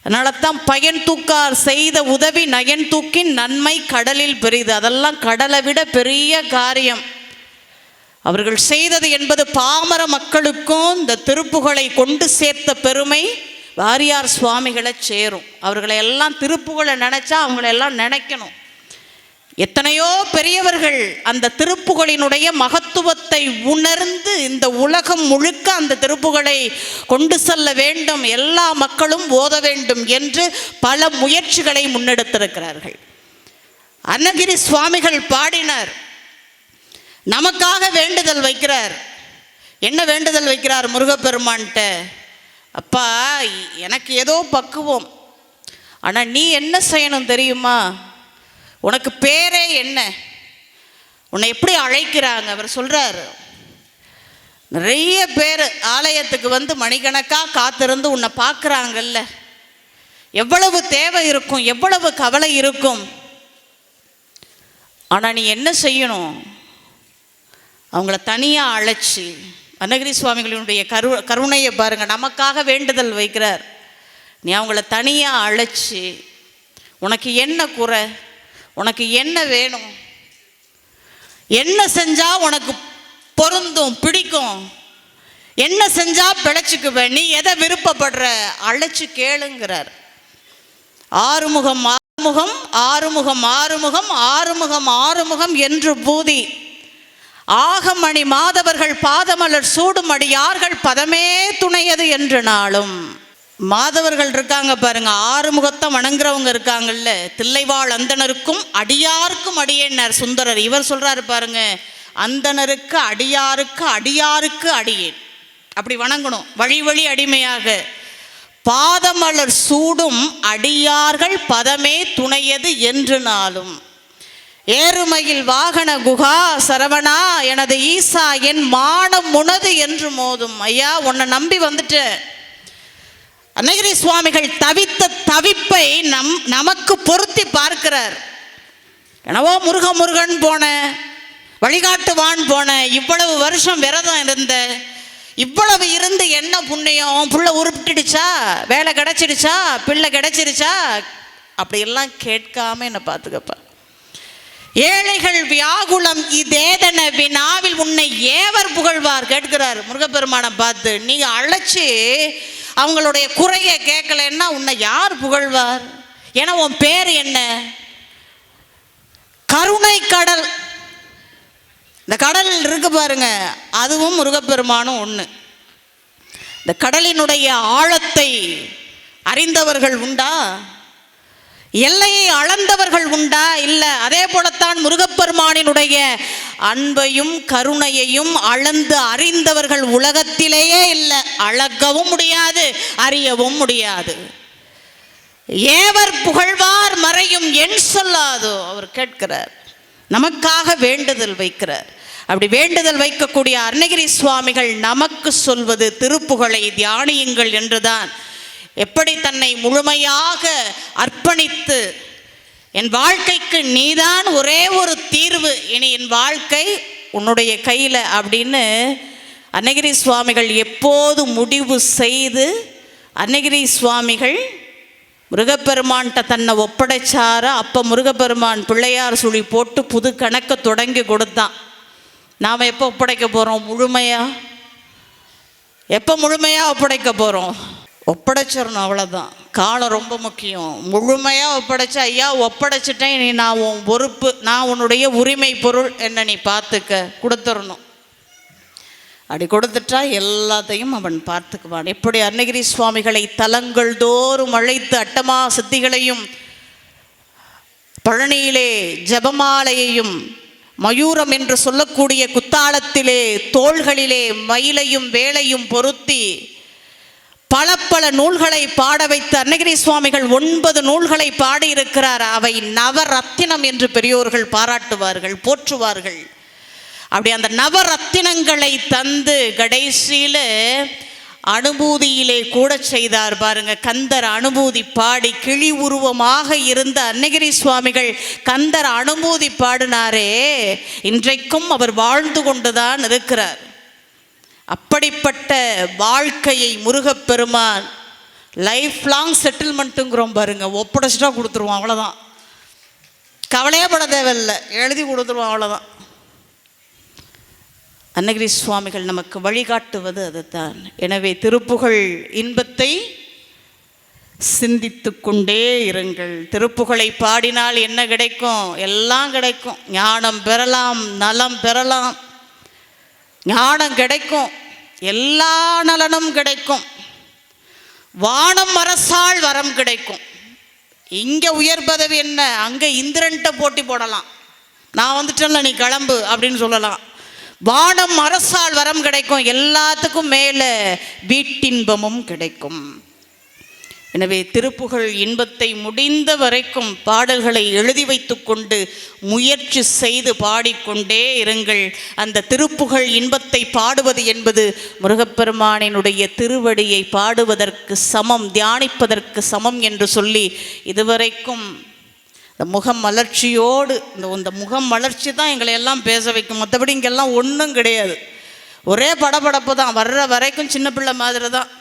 அதனால தான் பயன் தூக்கார் செய்த உதவி நயன் தூக்கின் நன்மை கடலில் பெரிது. அதெல்லாம் கடலை விட பெரிய காரியம் அவர்கள் செய்தது என்பது பாமர மக்களுக்கும் இந்த திருப்புகழை கொண்டு சேர்த்த பெருமை வாரியார் சுவாமிகளை சேரும். அவர்களை எல்லாம் திருப்புகழை நினைச்சா அவங்களெல்லாம் நினைக்கணும். எத்தனையோ பெரியவர்கள் அந்த திருப்புகழினுடைய மகத்துவத்தை உணர்ந்து இந்த உலகம் முழுக்க அந்த திருப்புகழை கொண்டு செல்ல வேண்டும், எல்லா மக்களும் ஓத வேண்டும் என்று பல முயற்சிகளை முன்னெடுத்திருக்கிறார்கள். அருணகிரி சுவாமிகள் பாடினார். நமக்காக வேண்டுதல் வைக்கிறார். என்ன வேண்டுதல் வைக்கிறார் முருகப்பெருமான்கிட்ட? அப்பா, எனக்கு ஏதோ பக்குவம், ஆனால் நீ என்ன செய்யணும் தெரியுமா? உனக்கு பேரே என்ன? உன்னை எப்படி அழைக்கிறாங்க? அவர் சொல்கிறார், நிறைய பேர் ஆலயத்துக்கு வந்து மணிக்கணக்காக காத்திருந்து உன்னை பார்க்குறாங்கல்ல, எவ்வளவு தேவை இருக்கும், எவ்வளவு கவலை இருக்கும். ஆனால் நீ என்ன செய்யணும்? அவங்கள தனியாக அழைச்சி, அருணகிரி சுவாமிகளினுடைய கருணையை பாருங்கள், நமக்காக வேண்டுதல் வைக்கிறார். நீ அவங்கள தனியாக அழைச்சி, உனக்கு என்ன குறை, உனக்கு என்ன வேணும், என்ன செஞ்சால் உனக்கு பொருந்தும் பிடிக்கும், என்ன செஞ்சால் பிழைச்சிக்குவேன், நீ எதை விருப்பப்படுற, அழைச்சி கேளுங்கிறார். ஆறுமுகம் ஆறுமுகம் ஆறுமுகம் ஆறுமுகம் ஆறுமுகம் ஆறுமுகம் என்று பூதி ஆகமணி மாதவர்கள் பாதமலர் சூடும் அடியார்கள் பதமே துணையது என்று நாளும். மாதவர்கள் இருக்காங்க பாருங்க, ஆறுமுகத்தை வணங்குறவங்க இருக்காங்கல்ல, தில்லைவாழ் அந்தனருக்கும் அடியாருக்கும் அடியேன்னார் சுந்தரர். இவர் சொல்றாரு பாருங்க, அந்தனருக்கு அடியாருக்கு அடியாருக்கு அடியேன், அப்படி வணங்கணும். வழி வழி அடிமையாக பாதமலர் சூடும் அடியார்கள் பதமே துணையது என்று நாளும். ஏறுமையில் வாகன குகா சரவணா எனது ஈசா என் மானம் உனது என்று மோதும். ஐயா, உன்னை நம்பி வந்துட்டு அருணகிரி சுவாமிகள் தவித்த தவிப்பை நமக்கு பொருத்தி பார்க்கிறார். எனவோ முருகன் போன, வழிகாட்டுவான் போன, இவ்வளவு வருஷம் விரதம் இருந்த, இவ்வளவு இருந்து என்ன புண்ணியம், புள்ள உருப்பிட்டுடுச்சா, வேலை கிடைச்சிடுச்சா, பிள்ளை கிடைச்சிருச்சா, அப்படியெல்லாம் கேட்காம என்ன பார்த்துக்கப்பா. ஏழைகள் வியாகுலம் இதேதன வினாவில் உன்னை ஏவர் புகழ்வார் கேட்கிறார் முருகப்பெருமானை பார்த்து. நீங்க அழைச்சி அவங்களுடைய குறைய கேட்கலன்னா உன்னை யார் புகழ்வார்? ஏன்னா உன் பேர் என்ன? கருணை கடல். இந்த கடல் இருக்கு பாருங்க, அதுவும் முருகப்பெருமானும் ஒன்று. இந்த கடலினுடைய ஆழத்தை அறிந்தவர்கள் உண்டா? எல்லையை அளந்தவர்கள் உண்டா? இல்லை. அதே போலத்தான் முருகப்பெருமானினுடைய அன்பையும் கருணையையும் அளந்து அறிந்தவர்கள் உலகத்திலேயே இல்லை. அளக்கவும் முடியாது, அறியவும் முடியாது. ஏவர் புகழ்வார் மறையும் என் சொல்லாதோ அவர் கேட்கிறார். நமக்காக வேண்டுதல் வைக்கிறார். அப்படி வேண்டுதல் வைக்கக்கூடிய அருணகிரி சுவாமிகள் நமக்கு சொல்வது திருப்புகழை தியானியுங்கள் என்றுதான். எப்படி தன்னை முழுமையாக அர்ப்பணித்து என் வாழ்க்கைக்கு நீதான் ஒரே ஒரு தீர்வு, இனி என் வாழ்க்கை உன்னுடைய கையில் அப்படின்னு அருணகிரி சுவாமிகள் எப்போது முடிவு செய்து அருணகிரி சுவாமிகள் முருகப்பெருமான்கிட்ட தன்னை ஒப்படைச்சார அப்போ முருகப்பெருமான் பிள்ளையார் சுழி போட்டு புது கணக்கை தொடங்கி கொடுத்தான். நாம் எப்போ ஒப்படைக்க போகிறோம்? முழுமையாக எப்போ முழுமையாக ஒப்படைக்க போகிறோம்? ஒப்படைச்சிடணும், அவ்வளோதான். காலம் ரொம்ப முக்கியம். முழுமையாக ஒப்படைச்சா, ஐயா ஒப்படைச்சிட்டேன், நீ நான் உன் பொறுப்பு, நான் உன்னுடைய உரிமை பொருள் என்ன நீ பார்த்துக்க கொடுத்துடணும். அப்படி கொடுத்துட்டா எல்லாத்தையும் அவன் பார்த்துக்குவான். எப்படி அருணகிரி சுவாமிகளை தலங்கள் தோறும் அழைத்து அட்டமா சித்திகளையும் பழனியிலே ஜபமாலையையும் மயூரம் என்று சொல்லக்கூடிய குத்தாளத்திலே தோள்களிலே மயிலையும் வேலையும் பொருத்தி பல பல நூல்களை பாட வைத்த அருணகிரி சுவாமிகள் 9 நூல்களை பாடியிருக்கிறார். அவை நவரத்தினம் என்று பெரியோர்கள் பாராட்டுவார்கள், போற்றுவார்கள். அப்படி அந்த நவரத்தினங்களை தந்து கடைசியில் அனுபூதியிலே கூட செய்தார் பாருங்க. கந்தர் அனுபூதி பாடி கிளி உருவமாக இருந்த அருணகிரி சுவாமிகள் கந்தர் அனுபூதி பாடினாரே, இன்றைக்கும் அவர் வாழ்ந்து கொண்டுதான் இருக்கிறார். அப்படிப்பட்ட வாழ்க்கையை முருகப்பெருமான் லைஃப் லாங் செட்டில்மெண்ட்டுங்கிறோம் பாருங்க. ஒப்படைச்சிட்டா கொடுத்துருவோம், அவ்வளோதான். கவலையே பட தேவையில்லை, எழுதி கொடுத்துருவோம், அவ்வளோதான். அருணகிரி சுவாமிகள் நமக்கு வழிகாட்டுவது அதுதான். எனவே திருப்புகழ் இன்பத்தை சிந்தித்து கொண்டே இருங்கள். திருப்புகழை பாடினால் என்ன கிடைக்கும்? எல்லாம் கிடைக்கும். ஞானம் பெறலாம், நலம் பெறலாம், ஞானம் கிடைக்கும், எல்லா நலனும் கிடைக்கும். வானம் அரசால் வரம் கிடைக்கும். இங்கே உயர் பதவி என்ன, அங்கே இந்திரன்ட்ட போட்டி போடலாம். நான் வந்துட்டேன்ல நீ கிளம்பு அப்படின்னு சொல்லலாம். வானம் அரசால் வரம் கிடைக்கும். எல்லாத்துக்கும் மேலே வீட்டின்பமும் கிடைக்கும். எனவே திருப்புகழ் இன்பத்தை முடிந்த வரைக்கும் பாடல்களை எழுதி வைத்து கொண்டு முயற்சி செய்து பாடிக்கொண்டே இருங்கள். அந்த திருப்புகழ் இன்பத்தை பாடுவது என்பது முருகப்பெருமானினுடைய திருவடியை பாடுவதற்கு சமம், தியானிப்பதற்கு சமம் என்று சொல்லி இதுவரைக்கும் இந்த முகம் மலர்ச்சியோடு, இந்த முகம் மலர்ச்சி தான் எங்களை எல்லாம் பேச வைக்கும். மற்றபடி இங்கெல்லாம் ஒன்றும் கிடையாது. ஒரே படபடப்பு தான். வர்ற வரைக்கும் சின்ன பிள்ளை மாதிரி தான்.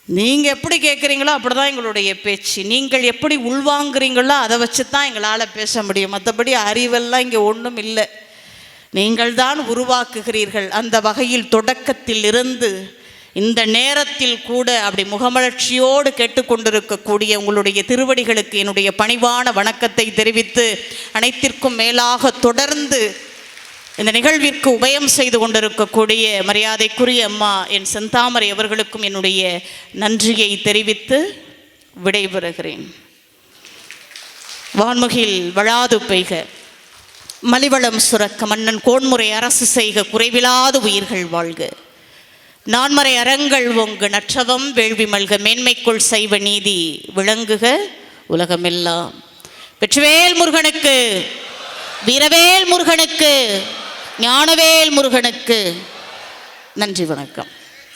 நீங்கள் எப்படி கேட்குறீங்களோ அப்படி தான் எங்களுடைய பேச்சு. நீங்கள் எப்படி உள்வாங்குறீங்களோ அதை வச்சு தான் எங்களால் பேச முடியும். மற்றபடி அறிவெல்லாம் இங்கே ஒன்றும் இல்லை. நீங்கள் தான் உருவாக்குகிறீர்கள். அந்த வகையில் தொடக்கத்தில் இருந்து இந்த நேரத்தில் கூட அப்படி முகமலர்ச்சியோடு கேட்டுக்கொண்டிருக்கக்கூடிய உங்களுடைய திருவடிகளுக்கு என்னுடைய பணிவான வணக்கத்தை தெரிவித்து, அனைத்திற்கும் மேலாக தொடர்ந்து இந்த நிகழ்விற்கு உபயம் செய்து கொண்டிருக்கக்கூடிய மரியாதைக்குரிய அம்மா என் செந்தாமரை அவர்களுக்கும் என்னுடைய நன்றியை தெரிவித்து விடைபெறுகிறேன். வான்முகில் வளாது பெய்க, மலிவளம் சுரக்க, மன்னன் கோன்முறை அரசு செய்க, குறைவிலாத உயிர்கள் வாழ்க. நான்மறை அறங்கள் ஓங்கு, நற்றவம் வேள்வி மல்க, மேன்மைக்குள் சைவ நீதி விளங்குக உலகமெல்லாம். வெற்றிவேல் முருகனுக்கு, வீரவேல் முருகனுக்கு, ஞானவேல் முருகனுக்கு. நன்றி, வணக்கம்.